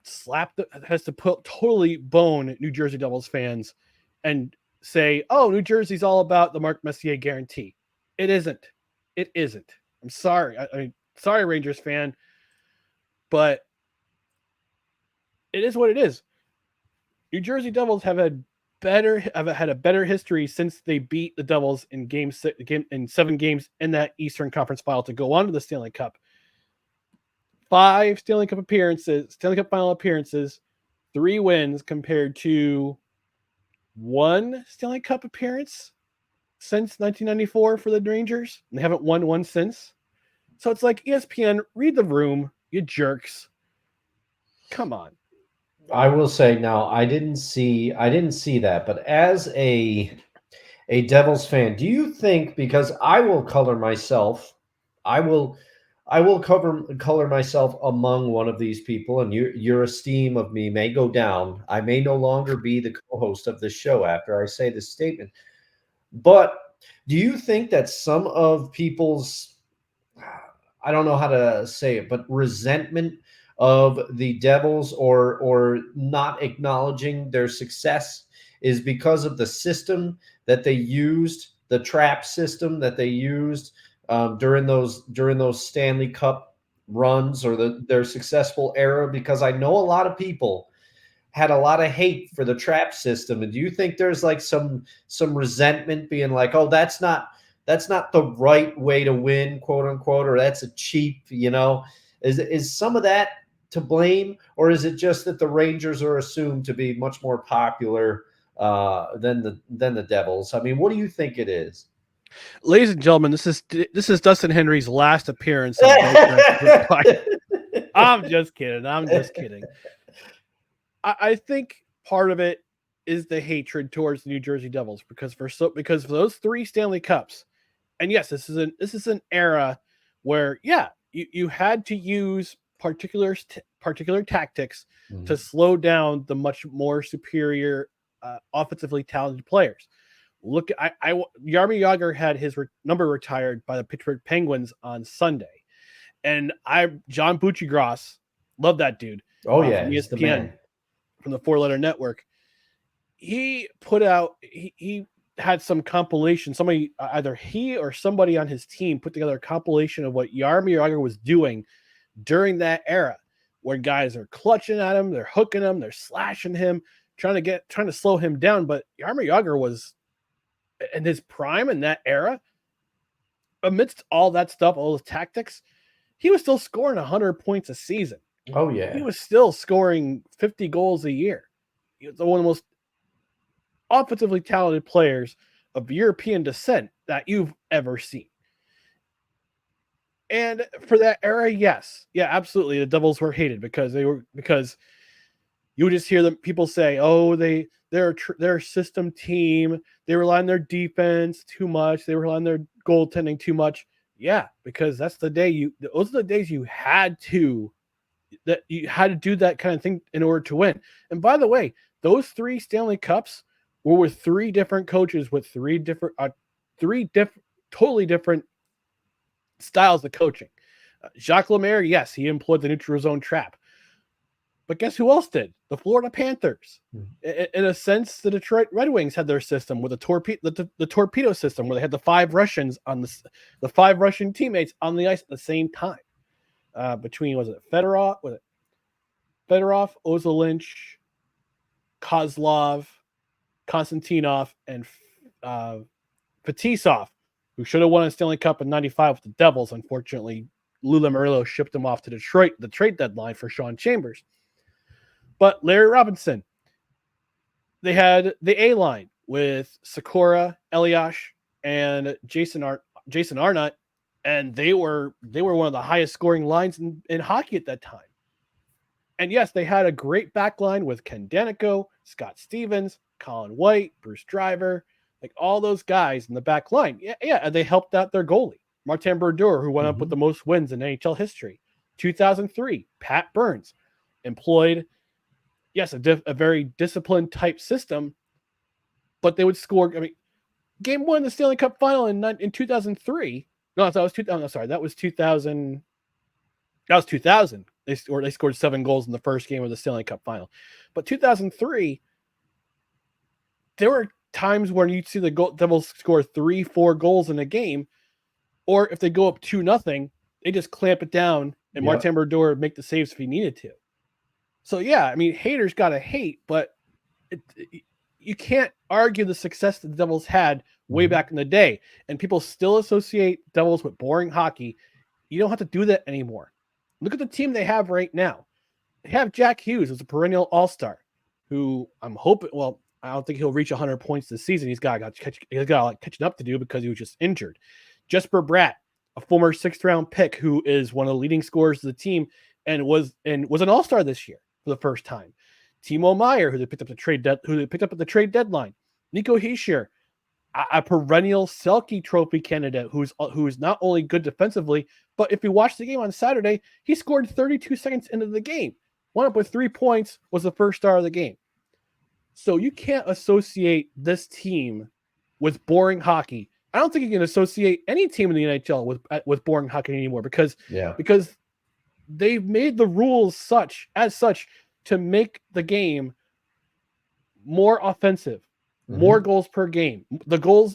totally bone New Jersey Devils fans and say, "Oh, New Jersey's all about the Mark Messier guarantee." It isn't. I'm sorry. Sorry, Rangers fan, but it is what it is. New Jersey Devils have had a better history since they beat the Devils in in 7 games in that Eastern Conference Final to go on to the Stanley Cup. 5 Stanley Cup final appearances, 3 wins compared to 1 Stanley Cup appearance since 1994 for the Rangers. They haven't won one since. So it's like, ESPN, read the room, you jerks. Come on. I will say now, I didn't see that, but as a Devils fan, do you think, because I will color myself, color myself among one of these people, and your esteem of me may go down. I may no longer be the co-host of this show after I say this statement. But do you think that some of people's, I don't know how to say it, but resentment of the Devils or not acknowledging their success is because of the system that they used, the trap system that they used during those Stanley Cup runs or their successful era? Because I know a lot of people had a lot of hate for the trap system. And do you think there's like some resentment being like, oh, that's not the right way to win, quote unquote, or that's a cheap, is some of that to blame, or is it just that the Rangers are assumed to be much more popular than the Devils? I mean, what do you think it is? Ladies and gentlemen, this is Dustin Henry's last appearance on I'm just kidding. I'm just kidding. I think part of it is the hatred towards the New Jersey Devils because for those 3 Stanley Cups, and yes, this is an era where you had to use particular tactics to slow down the much more superior offensively talented players. Look, Jaromir Jagr had his number retired by the Pittsburgh Penguins on Sunday, and John Buccigross, love that dude. Oh yeah, from he's ESPN, the man. From the 4-letter network. He put out, he had some compilation. Somebody, either he or somebody on his team, put together a compilation of what Jaromir Jagr was doing during that era, where guys are clutching at him, they're hooking him, they're slashing him, trying to slow him down. But Jaromir Jagr was in his prime in that era. Amidst all that stuff, all those tactics, he was still scoring 100 points a season. Oh yeah, he was still scoring 50 goals a year. He was one of the most offensively talented players of European descent that you've ever seen. And for that era, yes, absolutely, the Devils were hated because you would just hear people say, "Oh, they're a system team. They rely on their defense too much. They rely on their goaltending too much." Yeah, because those are the days you had to do that kind of thing in order to win. And by the way, those 3 Stanley Cups were with 3 different coaches with three totally different styles of coaching. Jacques Lemaire, yes, he employed the neutral zone trap. But guess who else did? The Florida Panthers. In a sense, the Detroit Red Wings had their system with the torpedo system, where they had the 5 Russians on the 5 Russian teammates on the ice at the same time. Between Fedorov, Ozolinsh, Kozlov, Konstantinov, and Fetisov, who should have won a Stanley Cup in '95 with the Devils. Unfortunately, Lou Lamoriello shipped him off to Detroit, the trade deadline for Sean Chambers. But Larry Robinson, they had the A line with Sikora, Eliash, and Jason Arnott, and they were one of the highest scoring lines in hockey at that time. And yes, they had a great back line with Ken Danico, Scott Stevens, Colin White, Bruce Driver, like all those guys in the back line. Yeah, and they helped out their goalie, Martin Brodeur, who went up with the most wins in NHL history. 2003, Pat Burns employed, yes, a very disciplined type system, but they would score. I mean, game 1 of the Stanley Cup final in 2003. No, that was 2000. Sorry, that was 2000. That was 2000. They scored 7 goals in the first game of the Stanley Cup final. But 2003, there were times when you'd see the Devils score 3-4 goals in a game, or if they go up 2-0, they just clamp it down and Martin Brodeur would make the saves if he needed to. So yeah, I mean, haters gotta hate, but you can't argue the success that the Devils had way back in the day. And people still associate Devils with boring hockey. You don't have to do that anymore. Look at the team they have right now. They have Jack Hughes as a perennial all-star, who I'm hoping, well, I don't think he'll reach 100 points this season. He's got catching up to do because he was just injured. Jesper Bratt, a former 6th-round pick who is one of the leading scorers of the team and was an all-star this year for the first time. Timo Meier, who they picked up at the trade deadline. Nico Hischier, a perennial Selke Trophy candidate who's not only good defensively, but if you watch the game on Saturday, he scored 32 seconds into the game. Went up with 3 points, was the first star of the game. So you can't associate this team with boring hockey. I don't think you can associate any team in the NHL with boring hockey anymore because they've made the rules such to make the game more offensive, more goals per game. The goal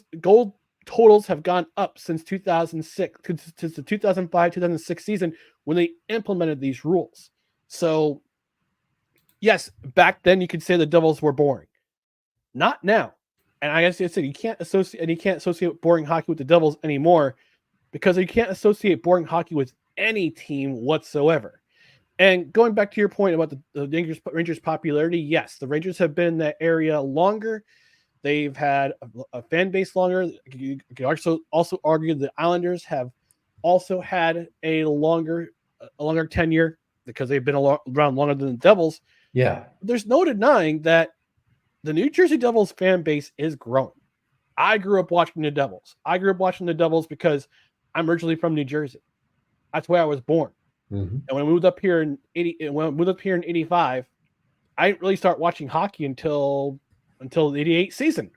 totals have gone up since 2006, since the 2005-2006 season when they implemented these rules. So, yes, back then you could say the Devils were boring. Not now. And I guess I said you can't associate boring hockey with the Devils anymore because you can't associate boring hockey with any team whatsoever. And going back to your point about the Rangers' popularity, yes, the Rangers have been in that area longer. They've had a fan base longer. You could also argue the Islanders have also had a longer tenure because they've been around longer than the Devils. Yeah. There's no denying that the New Jersey Devils fan base is growing. I grew up watching the Devils. I grew up watching the Devils because I'm originally from New Jersey. That's where I was born. And when I moved up here in 85, I didn't really start watching hockey until the 88 season.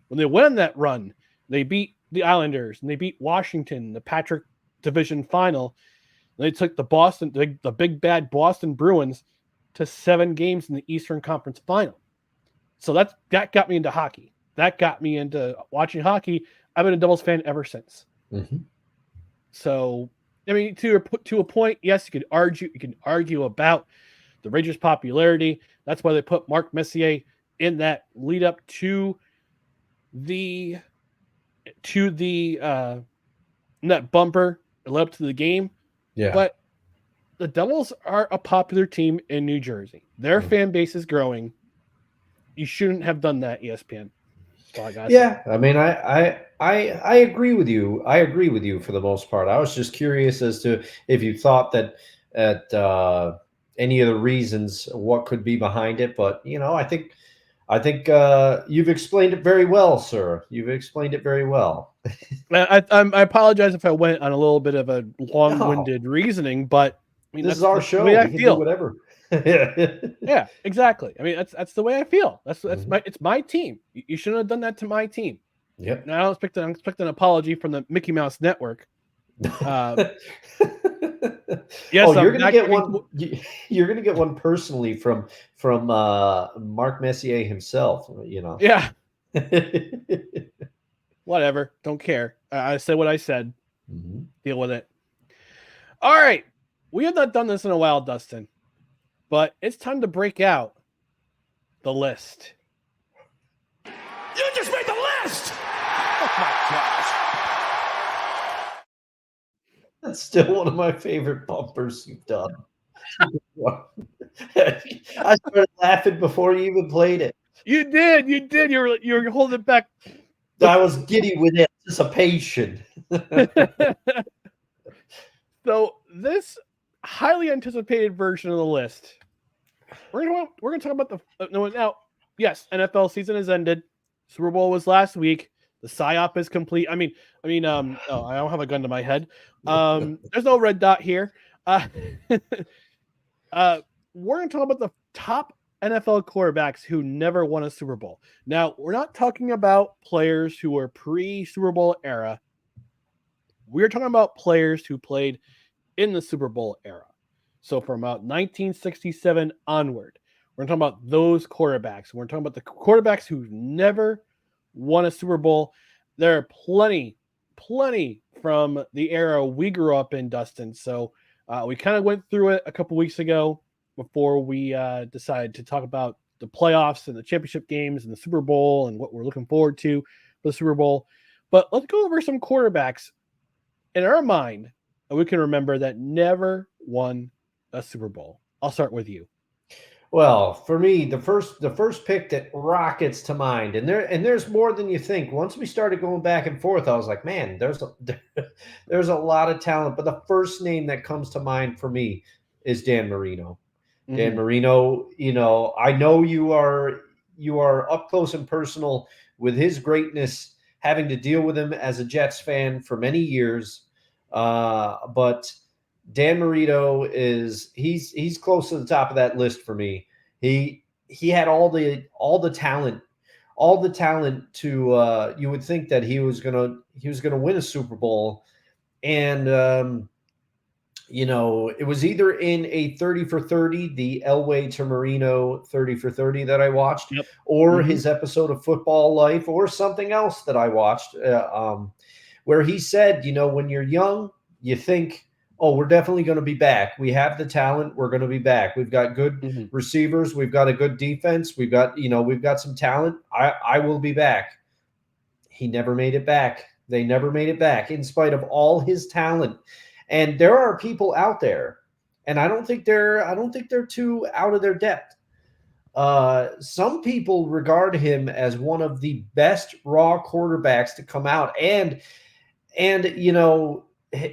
When they went on that run, they beat the Islanders and they beat Washington, the Patrick Division final. And they took the big bad Boston Bruins to 7 games in the Eastern Conference final. So that got me into hockey. That got me into watching hockey. I've been a Devils fan ever since. So, I mean, to a point, yes, you can argue about the Rangers' popularity. That's why they put Mark Messier in that lead up to the net bumper led up to the game. Yeah. But the Devils are a popular team in New Jersey. Their fan base is growing. You shouldn't have done that, ESPN. I mean, I agree with you. I agree with you for the most part. I was just curious as to if you thought that at any of the reasons what could be behind it. But I think you've explained it very well, sir. You've explained it very well. I apologize if I went on a little bit of a long-winded reasoning, but I mean, this is our show. We can do whatever. Yeah, exactly. I mean, that's the way I feel. It's my team. You shouldn't have done that to my team. Yep. And I don't expect an apology from the Mickey Mouse Network. Yes, you're gonna get one. You're gonna get one personally from Mark Messier himself. Yeah. Whatever. Don't care. I said what I said. Deal with it. All right. We have not done this in a while, Dustin, but it's time to break out the list. You just made the list! Oh my gosh. That's still one of my favorite bumpers you've done. I started laughing before you even played it. You did. You were holding it back. I was giddy with anticipation. So this highly anticipated version of the list, we're gonna talk about now. Yes, NFL season has ended. Super Bowl was last week. The PSYOP is complete. I don't have a gun to my head. There's no red dot here. We're gonna talk about the top NFL quarterbacks who never won a Super Bowl. Now, we're not talking about players who were pre-Super Bowl era. We're talking about players who played in the Super Bowl era. So from about 1967 onward, we're talking about those quarterbacks. We're talking about the quarterbacks who never won a Super Bowl. There are plenty from the era we grew up in, Dustin. So we kind of went through it a couple weeks ago before we decided to talk about the playoffs and the championship games and the Super Bowl and what we're looking forward to for the Super Bowl. But let's go over some quarterbacks in our mind that we can remember that never won a Super Bowl. I'll start with you. Well, for me, the first pick that rockets to mind, and there's more than you think. Once we started going back and forth, I was like, man, there's a lot of talent. But the first name that comes to mind for me is Dan Marino. Dan Marino, I know you are up close and personal with his greatness, having to deal with him as a Jets fan for many years. But Dan Marino he's close to the top of that list for me. He had all the talent all the talent to you would think that he was gonna win a Super Bowl, and it was either in a 30 for 30, the Elway to Marino 30 for 30 that I watched, Yep. or his episode of Football Life, or something else that I watched, where he said, when you're young, you think, oh, we're definitely going to be back. We have the talent. We're going to be back. We've got good receivers. We've got a good defense. We've got some talent. I will be back. He never made it back. They never made it back in spite of all his talent. And there are people out there, and I don't think they're too out of their depth. Some people regard him as one of the best raw quarterbacks to come out, and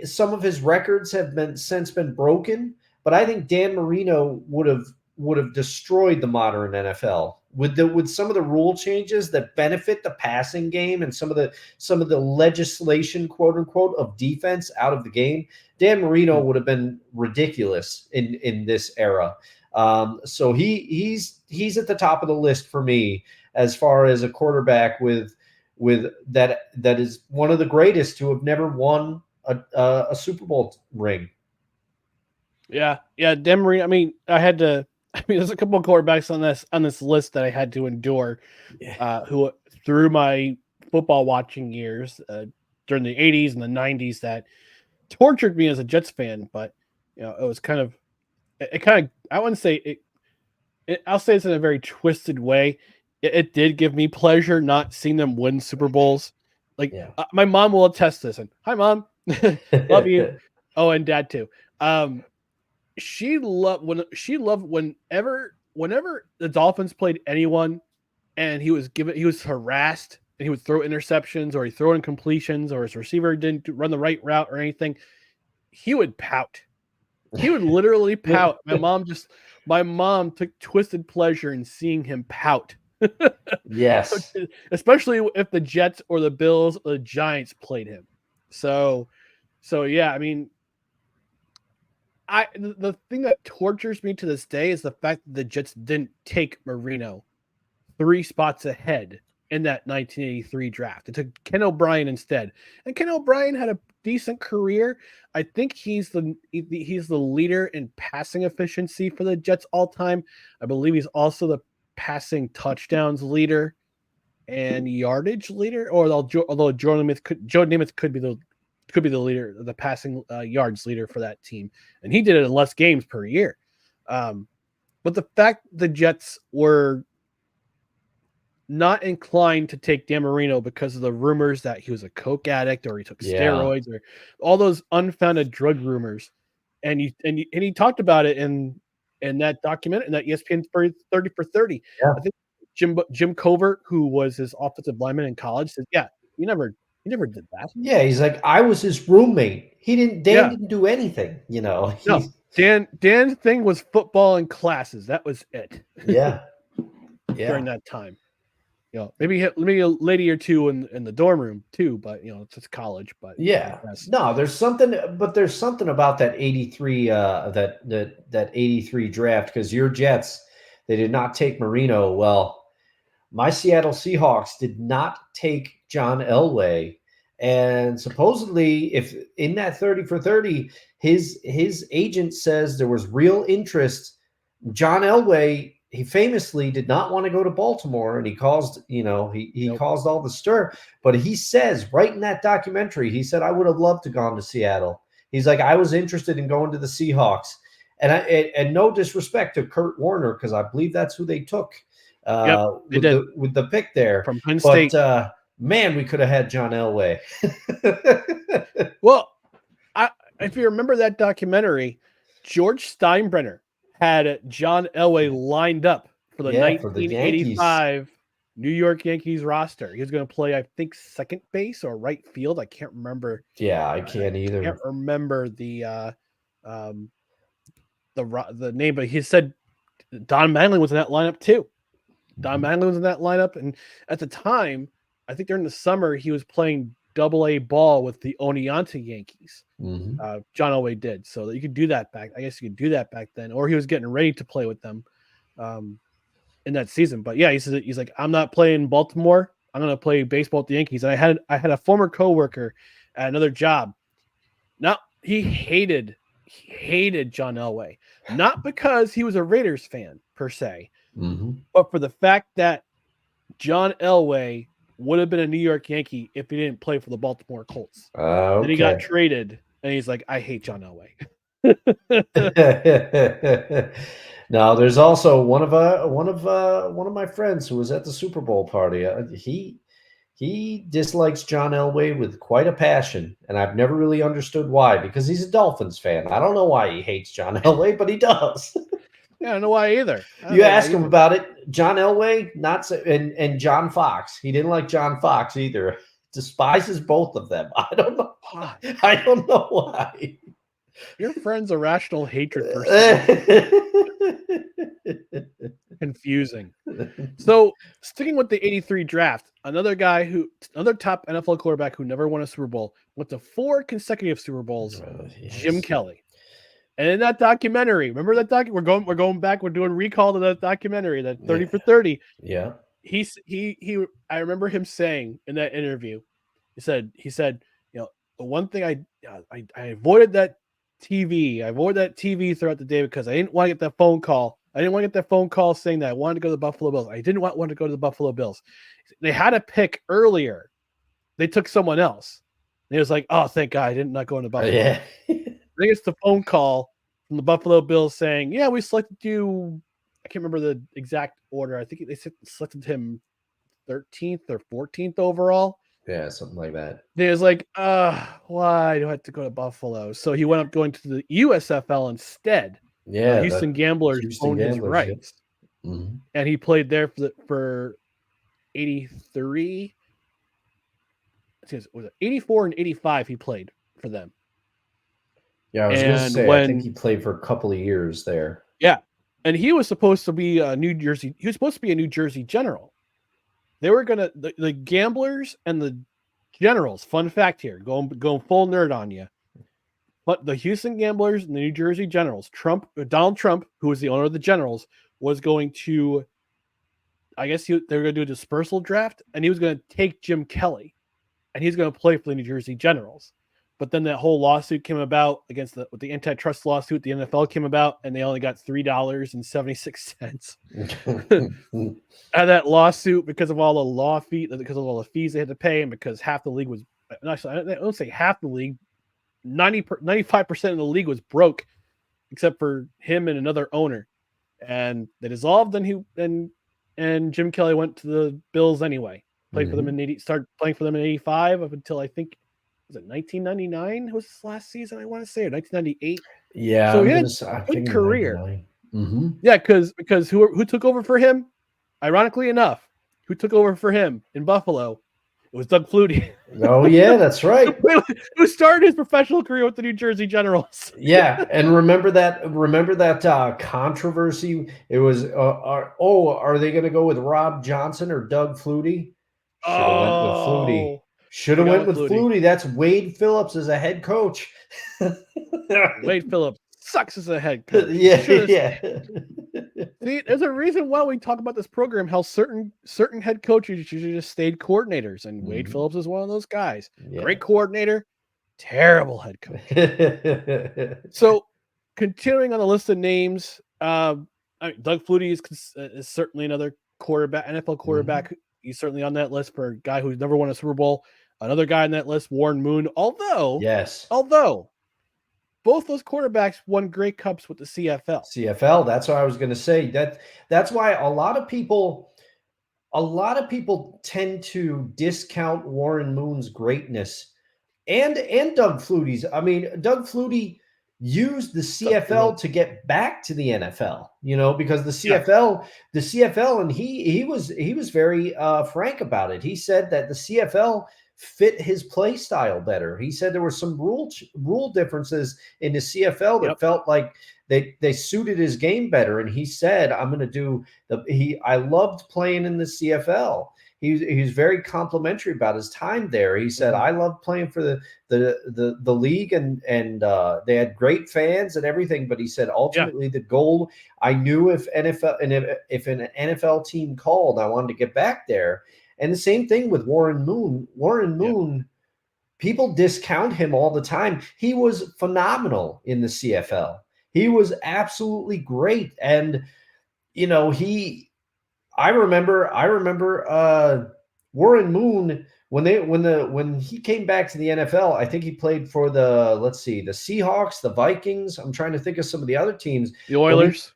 some of his records have since been broken. But I think Dan Marino would have destroyed the modern NFL with some of the rule changes that benefit the passing game and some of the legislation, quote unquote, of defense out of the game. Dan Marino would have been ridiculous in this era. So he's at the top of the list for me as far as a quarterback with that is one of the greatest to have never won a Super Bowl ring. Yeah, Dan Marino. There's a couple of quarterbacks on this list that I had to endure, who through my football watching years during the 80s and the 90s that tortured me as a Jets fan. But it was kind of I wouldn't say it. I'll say it's in a very twisted way. It did give me pleasure not seeing them win Super Bowls. My mom will attest this. And hi, Mom, love you. Oh, and Dad too. She loved whenever the Dolphins played anyone, and he was harassed, and he would throw interceptions or he'd throw incompletions or his receiver didn't run the right route or anything. He would pout. He would literally pout. My mom took twisted pleasure in seeing him pout. Yes. Especially if the Jets or the Bills or the Giants played him. So yeah, the thing that tortures me to this day is the fact that the Jets didn't take Marino 3 spots ahead in that 1983 draft. They took Ken O'Brien instead, and Ken O'Brien had a decent career. I think he's the leader in passing efficiency for the Jets all time. I believe he's also the passing touchdowns leader and yardage leader. Although Joe Namath could be the leader, the passing yards leader for that team, and he did it in less games per year. But the fact the Jets were not inclined to take Dan Marino because of the rumors that he was a coke addict or he took steroids or all those unfounded drug rumors, and he talked about it in that document, in that ESPN 30 for 30. Yeah. I think Jim Covert, who was his offensive lineman in college, said, "Yeah, he never did that." Yeah, he's like, I was his roommate. Dan didn't do anything, No, Dan's thing was football and classes. That was it. Yeah. During that time. Maybe a lady or two in the dorm room too, but it's just college. But no, there's something about that 83 that 83 draft, because your Jets, they did not take Marino. Well, my Seattle Seahawks did not take John Elway, and supposedly, if in that 30 for 30, his agent says there was real interest. John Elway, he famously did not want to go to Baltimore, and he caused caused all the stir. But he says right in that documentary, he said, I would have loved to gone to Seattle. He's like, I was interested in going to the Seahawks. And no disrespect to Kurt Warner, because I believe that's who they took with the pick there. From Penn State. But man, we could have had John Elway. Well, if you remember that documentary, George Steinbrenner had John Elway lined up for the 1985 New York Yankees roster. He was going to play, I think, second base or right field. I can't remember. Yeah, I can't either. I can't remember the name, but he said Don Mattingly was in that lineup too. Don Mattingly was in that lineup, and at the time, I think during the summer, he was playing Double-A ball with the Oneonta Yankees. John Elway did, so that you could do that back. I guess you could do that back then, or he was getting ready to play with them. And in that season. But yeah, he's like, I'm not playing Baltimore. I'm going to play baseball with the Yankees. And I had a former coworker at another job. Now he hated John Elway, not because he was a Raiders fan per se, but for the fact that John Elway would have been a New York Yankee if he didn't play for the Baltimore Colts. Then he got traded, and he's like, I hate John Elway. Now, there's also one of my friends who was at the Super Bowl party. He dislikes John Elway with quite a passion, and I've never really understood why, because he's a Dolphins fan. I don't know why he hates John Elway, but he does. Yeah, I don't know why either. You ask him about it. John Elway, not so, and John Fox. He didn't like John Fox either. Despises both of them. I don't know why. I don't know why. Your friend's a rational hatred person. Confusing. So, sticking with the 83 draft, another top NFL quarterback who never won a Super Bowl, went to 4 consecutive Super Bowls, yes. Jim Kelly. And in that documentary, remember that we're going back, we're doing recall to that documentary, that 30 for 30. Yeah. I remember him saying in that interview, he said, you know, the one thing I avoided that TV. I avoided that TV throughout the day because I didn't want to get that phone call. I didn't want to get that phone call saying that I wanted to go to the Buffalo Bills. I didn't want to go to the Buffalo Bills. They had a pick earlier. They took someone else. And he was like, oh, thank God I did not go into Buffalo. Yeah. I think it's the phone call from the Buffalo Bills saying, yeah, we selected you. I can't remember the exact order. I think they selected him 13th or 14th overall. Yeah, something like that. He was like, why do I have to go to Buffalo? So he went up going to the USFL instead. Yeah. Houston Gamblers owned his rights. Yeah. Mm-hmm. And he played there for 83. Was it 84 and 85 he played for them. Yeah, I was going to say, I think he played for a couple of years there. Yeah. And he was supposed to be a New Jersey General. They were going to, the Gamblers and the Generals, fun fact here, going full nerd on you. But the Houston Gamblers and the New Jersey Generals, Donald Trump, who was the owner of the Generals, was going to, I guess they were going to do a dispersal draft, and he was going to take Jim Kelly, and he's going to play for the New Jersey Generals. But then that whole lawsuit came about with the antitrust lawsuit, the NFL came about, and they only got $3.76 out of that lawsuit because of all the law fees, because of all the fees they had to pay, and because half the league was, actually, I don't say half the league, 95% of the league was broke, except for him and another owner, and they dissolved. And Jim Kelly went to the Bills anyway. Played for them started playing for them in 85 up until I think. Was it 1999? Was his last season? I want to say, or 1998. Yeah, so he had a good career. Mm-hmm. Yeah, because who took over for him? Ironically enough, who took over for him in Buffalo? It was Doug Flutie. Oh yeah, that's right. Who started his professional career with the New Jersey Generals? Yeah, and remember that controversy? It was are they going to go with Rob Johnson or Doug Flutie? Should have went with Flutie. That's Wade Phillips as a head coach. Wade Phillips sucks as a head coach. Yeah. See, there's a reason why we talk about this program, how certain head coaches usually just stayed coordinators, and Wade Phillips is one of those guys. Yeah. Great coordinator, terrible head coach. So, continuing on the list of names, Doug Flutie is certainly another quarterback, NFL quarterback. He's certainly on that list for a guy who's never won a Super Bowl. Another guy on that list, Warren Moon. Although both those quarterbacks won Grey Cups with the CFL. That's what I was going to say. That's why a lot of people tend to discount Warren Moon's greatness and Doug Flutie's. I mean, Doug Flutie used the CFL to get back to the NFL, because the CFL, and he was very frank about it. He said that the CFL fit his play style better. He said there were some rule differences in the CFL that felt like they suited his game better. And he said, I loved playing in the CFL. he was very complimentary about his time there. He said, "I love playing for the league, and they had great fans and everything." But he said, ultimately, the goal, I knew if an NFL team called, I wanted to get back there. And the same thing with Warren Moon. Warren Moon, people discount him all the time. He was phenomenal in the CFL. He was absolutely great. And, I remember Warren Moon when he came back to the NFL. I think he played for the Seahawks, the Vikings. I'm trying to think of some of the other teams. The Oilers.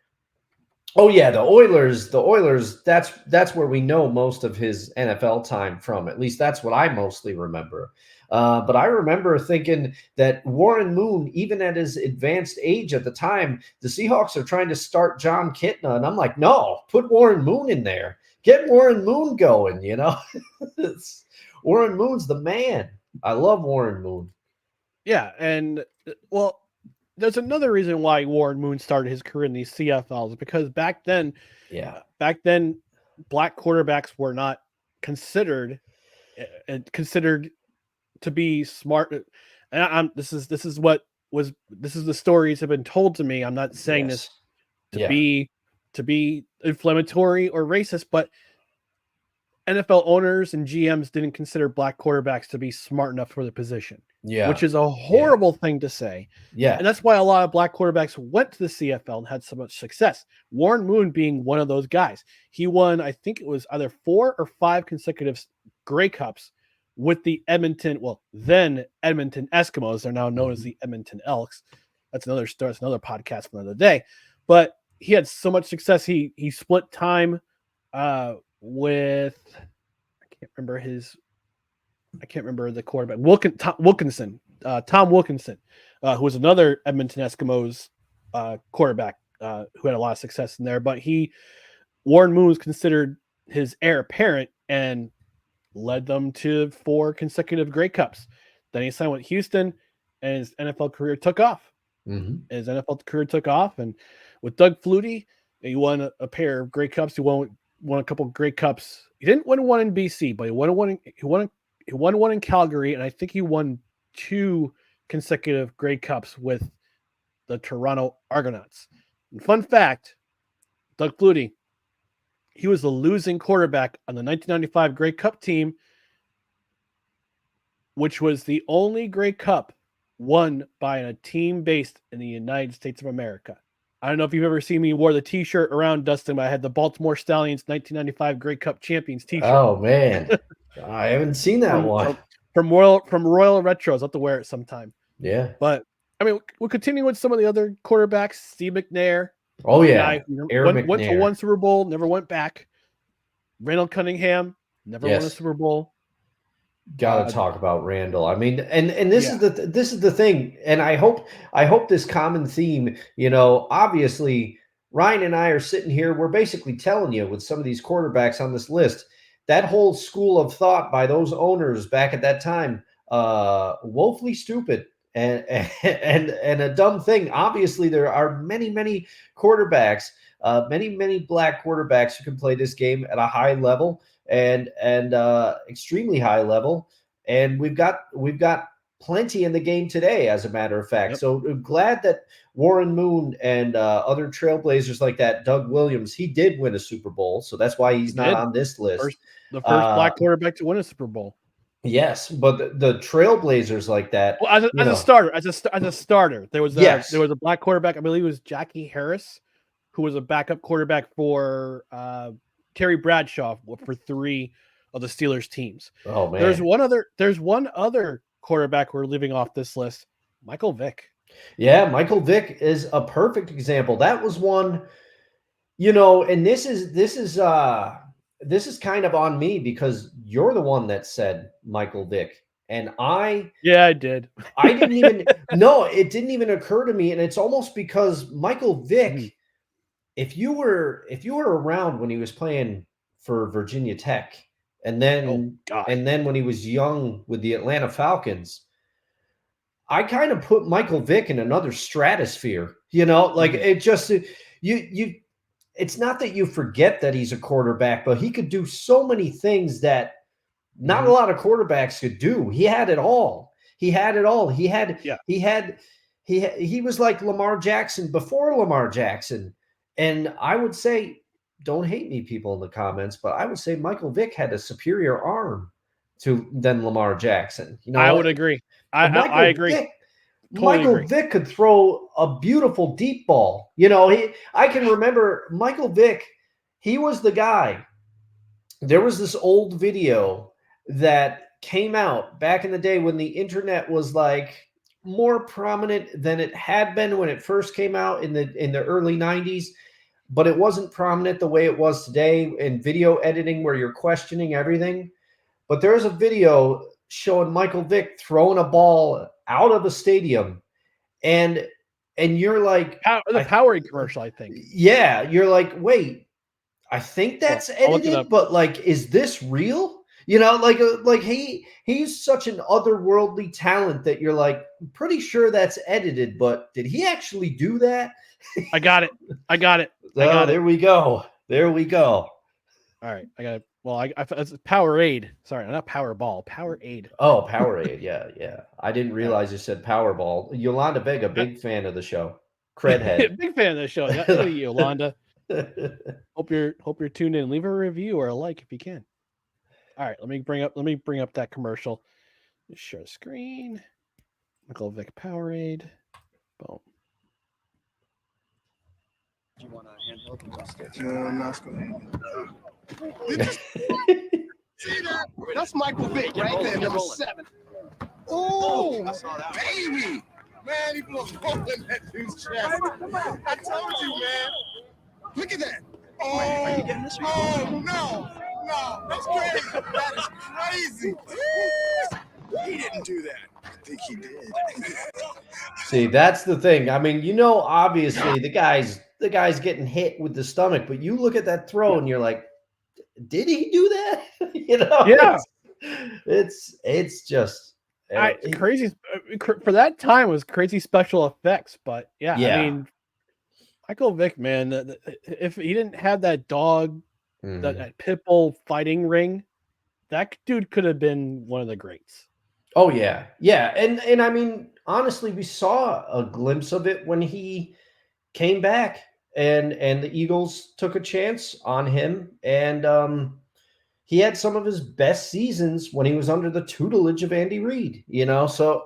Oh yeah, the Oilers. The Oilers. That's where we know most of his NFL time from. At least that's what I mostly remember. But I remember thinking that Warren Moon, even at his advanced age at the time, the Seahawks are trying to start John Kitna, and I'm like, no, put Warren Moon in there. Get Warren Moon going. Warren Moon's the man. I love Warren Moon. Yeah, and well, there's another reason why Warren Moon started his career in these CFLs, because back then, black quarterbacks were not considered to be smart. And this is the stories have been told to me. I'm not saying this to be inflammatory or racist, but NFL owners and GMs didn't consider black quarterbacks to be smart enough for the position. Yeah. Which is a horrible thing to say. Yeah. And that's why a lot of black quarterbacks went to the CFL and had so much success. Warren Moon being one of those guys. He won, I think it was either 4 or 5 consecutive Grey Cups with the then Edmonton Eskimos. They're now known as the Edmonton Elks. That's another story. That's another podcast for another day. But he had so much success. He split time with I can't remember the quarterback. Tom Wilkinson, who was another Edmonton Eskimos quarterback who had a lot of success in there. But Warren Moon was considered his heir apparent and led them to 4 consecutive Grey Cups. Then he signed with Houston, and his NFL career took off. And with Doug Flutie, he won a pair of Grey Cups. He won a couple of Grey Cups. He didn't win one in BC, but he won one in Calgary, and I think he won 2 consecutive Grey Cups with the Toronto Argonauts. And fun fact, Doug Flutie, he was the losing quarterback on the 1995 Grey Cup team, which was the only Grey Cup won by a team based in the United States of America. I don't know if you've ever seen me wore the T-shirt around, Dustin, but I had the Baltimore Stallions 1995 Grey Cup champions T-shirt. Oh man, I haven't seen that one. From Royal Retros. I'll have to wear it sometime. Yeah, but I mean, we'll continue with some of the other quarterbacks. Steve McNair. Oh yeah, went to 1 Super Bowl, never went back. Randall Cunningham never won a Super Bowl. Got to talk about Randall. I mean, and this is the thing, and I hope this common theme. Obviously, Ryan and I are sitting here. We're basically telling you with some of these quarterbacks on this list, that whole school of thought by those owners back at that time, woefully stupid and a dumb thing. Obviously, there are many quarterbacks, many black quarterbacks who can play this game at a high level. And extremely high level, and we've got plenty in the game today, as a matter of fact. Yep. So I'm glad that Warren Moon and other trailblazers like that, Doug Williams, he did win a Super Bowl, so that's why he's not on this list. The first black quarterback to win a Super Bowl. Yes, but the trailblazers like that. Well, as a starter, there was a black quarterback. I believe it was Jackie Harris, who was a backup quarterback for Terry Bradshaw for 3 of the Steelers teams. Oh man. There's one other quarterback we're leaving off this list, Michael Vick. Yeah, Michael Vick is a perfect example. That was one, and this is kind of on me because you're the one that said Michael Vick. And I did. I didn't even it didn't even occur to me. And it's almost because Michael Vick, if you were around when he was playing for Virginia Tech, and then when he was young with the Atlanta Falcons, I kind of put Michael Vick in another stratosphere. It just you it's not that you forget that he's a quarterback, but he could do so many things that not a lot of quarterbacks could do. He had it all. He had it all. He was like Lamar Jackson before Lamar Jackson. And I would say, don't hate me, people in the comments, but I would say Michael Vick had a superior arm than Lamar Jackson. I would agree. I agree. Michael Vick could throw a beautiful deep ball. I can remember Michael Vick. He was the guy. There was this old video that came out back in the day when the internet was like more prominent than it had been when it first came out in the early 90s, but it wasn't prominent the way it was today in video editing where you're questioning everything. But there's a video showing Michael Vick throwing a ball out of a stadium, and you're like, the Powerade commercial, I think. Yeah, you're like, wait, I think that's edited, but like, is this real? He's such an otherworldly talent that you're like, I'm pretty sure that's edited, but did he actually do that? I got it. There we go. All right, I got it. Well, it's Powerade. Sorry, not Powerball. Powerade. Oh, Powerade. Yeah. I didn't realize you said Powerball. Yolanda Vega, big fan of the show. Credhead. Big fan of the show. Look at you, Yolanda. Hope you're tuned in. Leave a review or a like if you can. All right, let me bring up that commercial. Just share screen. Michael Vick Powerade. Boom. Do you want a handheld? No, I'm not going to. See that? That's Michael Vick right there, number 7. Oh, baby! Man, he blew a hole in that dude's chest. I told you, man. Look at that. Oh, are you getting this? Oh, no, that's crazy. That is crazy. He didn't do that. I think he did. See, that's the thing. I mean, obviously the guy's getting hit with the stomach, but you look at that throw and you're like, did he do that? Yeah. It's just crazy for that time. It was crazy special effects, but yeah. I mean, Michael Vick, man, if he didn't have that dog, that pit bull fighting ring, that dude could have been one of the greats. Oh yeah, and I mean, honestly, we saw a glimpse of it when he came back, and the Eagles took a chance on him, and he had some of his best seasons when he was under the tutelage of Andy Reid. So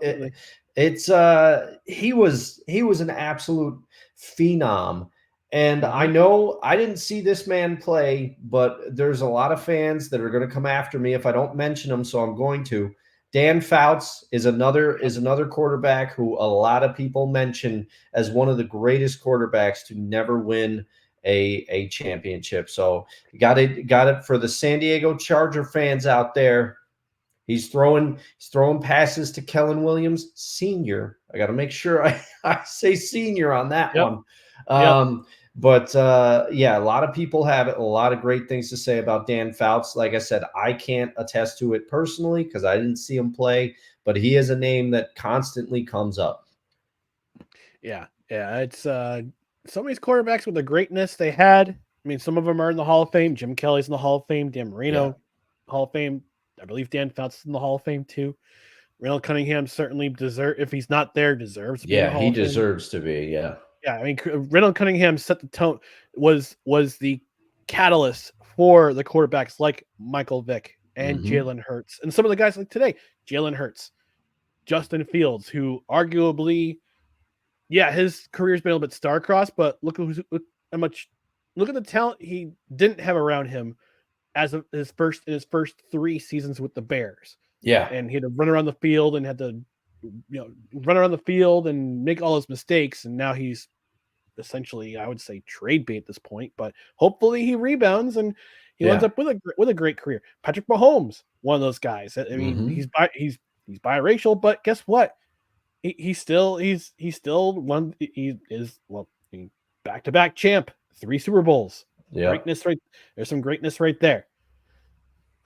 he was an absolute phenom. And I know I didn't see this man play, but there's a lot of fans that are going to come after me if I don't mention him, so I'm going to. Dan Fouts is another quarterback who a lot of people mention as one of the greatest quarterbacks to never win a championship. So got it for the San Diego Charger fans out there. He's throwing passes to Kellen Williams Sr. I got to make sure I say senior on that one. But a lot of people have a lot of great things to say about Dan Fouts. Like I said, I can't attest to it personally because I didn't see him play, but he is a name that constantly comes up. Yeah. It's some of these quarterbacks with the greatness they had. I mean, some of them are in the Hall of Fame. Jim Kelly's in the Hall of Fame. Dan Marino, Hall of Fame. I believe Dan Fouts is in the Hall of Fame too. Randall Cunningham certainly if he's not there, deserves to be in the Hall he of Fame. deserves to be. Yeah. Yeah, I mean, Randall Cunningham set the tone, was the catalyst for the quarterbacks like Michael Vick and Jalen Hurts, and some of the guys like today, Jalen Hurts, Justin Fields, who arguably, his career's been a little bit star-crossed, but look at the talent he didn't have around him as his first 3 seasons with the Bears. Yeah, and he had to run around the field and run around the field and make all his mistakes, and now he's essentially, I would say, trade bait at this point, but hopefully he rebounds and he ends up with a great career. Patrick Mahomes, one of those guys. I mean, he's biracial, but guess what? He's still back-to-back champ, 3 Super Bowls. Yeah. Greatness right. There's some greatness right there.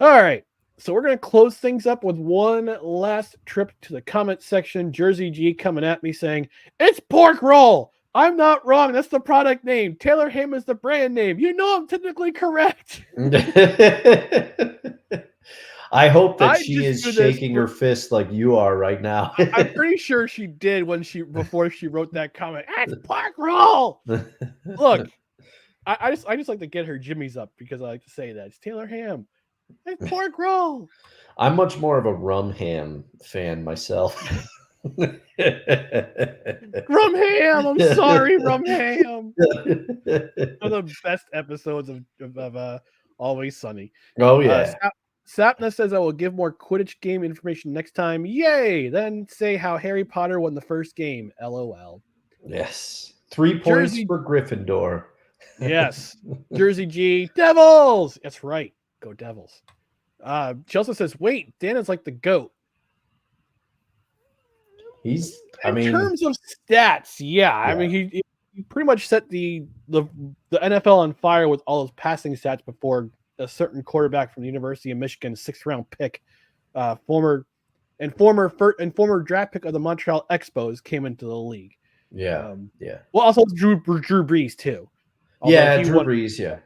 All right. So we're going to close things up with one last trip to the comment section. Jersey G coming at me saying, it's pork roll. I'm not wrong. That's the product name. Taylor Ham is the brand name. You know I'm technically correct. I hope that I she is just do this shaking her fist like you are right now. I'm pretty sure she did before she wrote that comment. It's pork roll. Look, I just like to get her jimmies up because I like to say that. It's Taylor Ham. It's pork roll. I'm much more of a rum ham fan myself. Rum ham. I'm sorry, rum ham. One of the best episodes of Always Sunny. Oh yeah. Sapna says I will give more Quidditch game information next time. Yay! Then say how Harry Potter won the first game. LOL. Yes. 3 points for Gryffindor. Yes. Jersey G. Devils! That's right. Go Devils. She also says, wait, Dan is like the GOAT. In terms of stats, yeah. I mean, he pretty much set the NFL on fire with all his passing stats before a certain quarterback from the University of Michigan, 6th round pick, former draft pick of the Montreal Expos, came into the league. Yeah. Well, also Drew Brees too. Drew Brees. Yeah.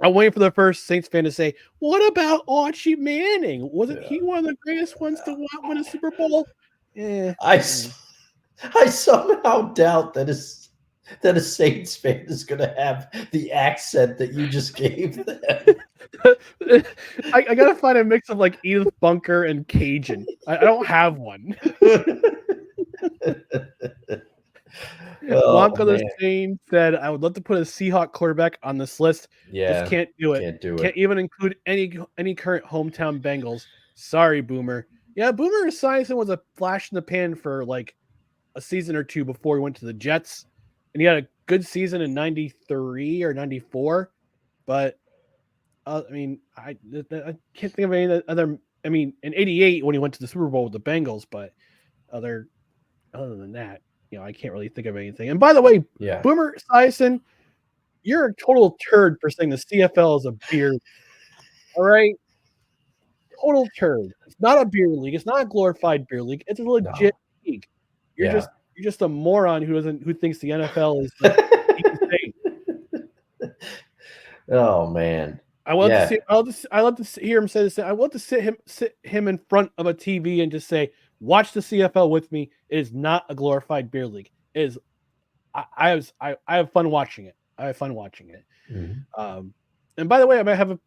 I'm waiting for the first Saints fan to say, "What about Archie Manning? Wasn't he one of the greatest ones to win a Super Bowl?" I somehow doubt that a Saints fan is going to have the accent that you just gave them. I gotta find a mix of like Edith Bunker and Cajun. I don't have one. Wonka the Stain said, "I would love to put a Seahawk quarterback on this list. Yeah, just can't do it. Can't even include any current hometown Bengals. Sorry, Boomer. Yeah, Boomer Esiason was a flash in the pan for like a season or two before he went to the Jets, and he had a good season in '93 or '94. But I mean, I can't think of any other. I mean, in '88 when he went to the Super Bowl with the Bengals, but other than that, I can't really think of anything. And by the way, Boomer Esiason, you're a total turd for saying the CFL is a beer league. All right, total turd. It's not a beer league. It's not a glorified beer league. It's a legit league. You're just a moron who thinks the NFL is insane. Oh man. I love to hear him say this. I love to sit him in front of a TV and just say, "Watch the CFL with me. It is not a glorified beer league. It is. I have fun watching it. I have fun watching it." Mm-hmm. And by the way, I might have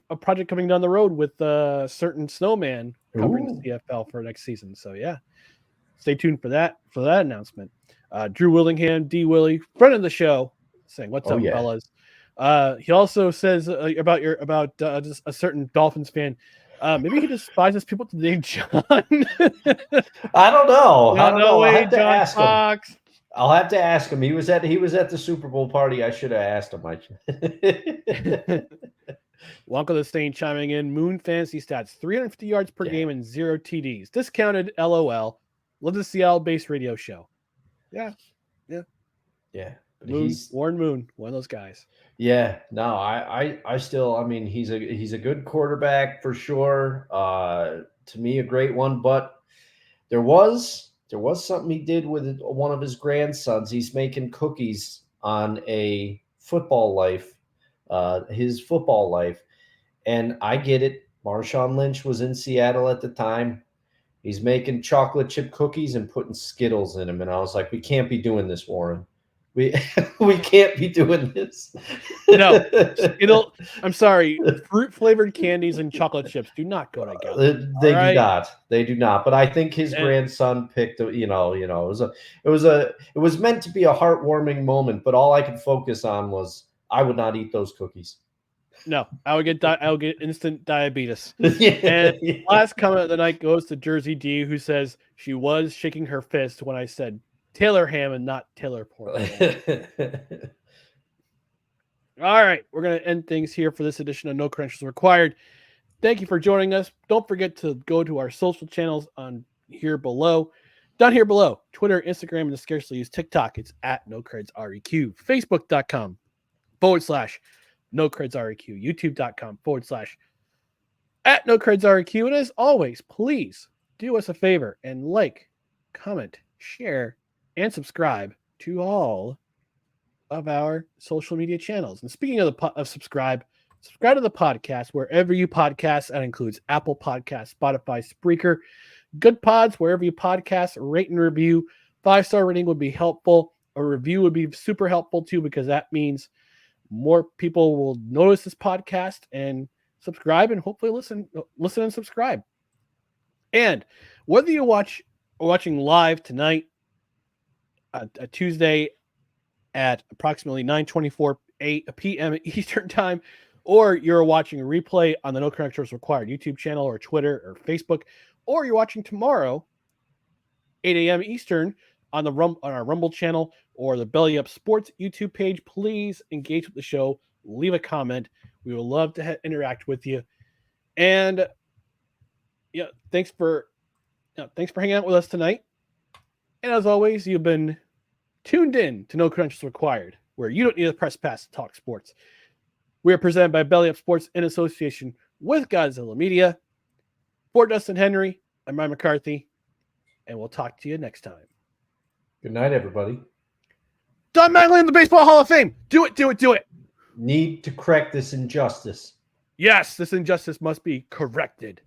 a project coming down the road with a certain snowman covering the CFL for next season. So yeah, stay tuned for that announcement. Drew Willingham, D Willie, friend of the show, saying, "What's up, fellas?" He also says about just a certain Dolphins fan. Maybe he despises people to the name John. I don't know. I don't know. I'll have to John ask Fox. him. I'll have to ask him. He was at the Super Bowl party. I should have asked him. Wonka the Stain chiming in. Moon Fantasy Stats: 350 yards per game and 0 TDs. Discounted. LOL. Love the Seattle-based radio show. Yeah. Warren Moon, one of those guys. Yeah, no, I still, I mean, he's a good quarterback for sure. To me, a great one, but there was something he did with one of his grandsons. He's making cookies on a football life, his football life, and I get it. Marshawn Lynch was in Seattle at the time. He's making chocolate chip cookies and putting Skittles in them, and I was like, we can't be doing this, Warren. We can't be doing this. No, I'm sorry. Fruit flavored candies and chocolate chips do not go together. They do not. But I think his grandson picked. It was meant to be a heartwarming moment. But all I could focus on was I would not eat those cookies. No, I would get instant diabetes. And last comment of the night goes to Jersey D, who says she was shaking her fist when I said Taylor Ham and not Taylor Portman. All right, we're going to end things here for this edition of No Credentials Required. Thank you for joining us. Don't forget to go to our social channels down here below. Twitter, Instagram, and the scarcely used TikTok. It's at NoCredsREQ. Facebook.com/NoCredsREQ. YouTube.com/@NoCredsREQ. And as always, please do us a favor and like, comment, share, and subscribe to all of our social media channels. And speaking of subscribe to the podcast wherever you podcast. That includes Apple Podcasts, Spotify, Spreaker, Good Pods, wherever you podcast. Rate and review. 5-star rating would be helpful. A review would be super helpful too, because that means more people will notice this podcast and subscribe, and hopefully listen and subscribe. And whether you're watching live tonight, a Tuesday at approximately 9:24 p.m. Eastern time, or you're watching a replay on the No Credentials Required YouTube channel or Twitter or Facebook, or you're watching tomorrow 8 a.m. Eastern on our Rumble channel or the Belly Up Sports YouTube page, please engage with the show. Leave a comment. We would love to interact with you. And thanks for hanging out with us tonight. And as always, you've been tuned in to No Credentials Required, where you don't need a press pass to talk sports. We are presented by Belly Up Sports in association with Godzilla Media. For Dustin Henry, I'm Ryan McCarthy, and we'll talk to you next time. Good night, everybody. Don Mattingly in the Baseball Hall of Fame. Do it, do it, do it. Need to correct this injustice. Yes, this injustice must be corrected.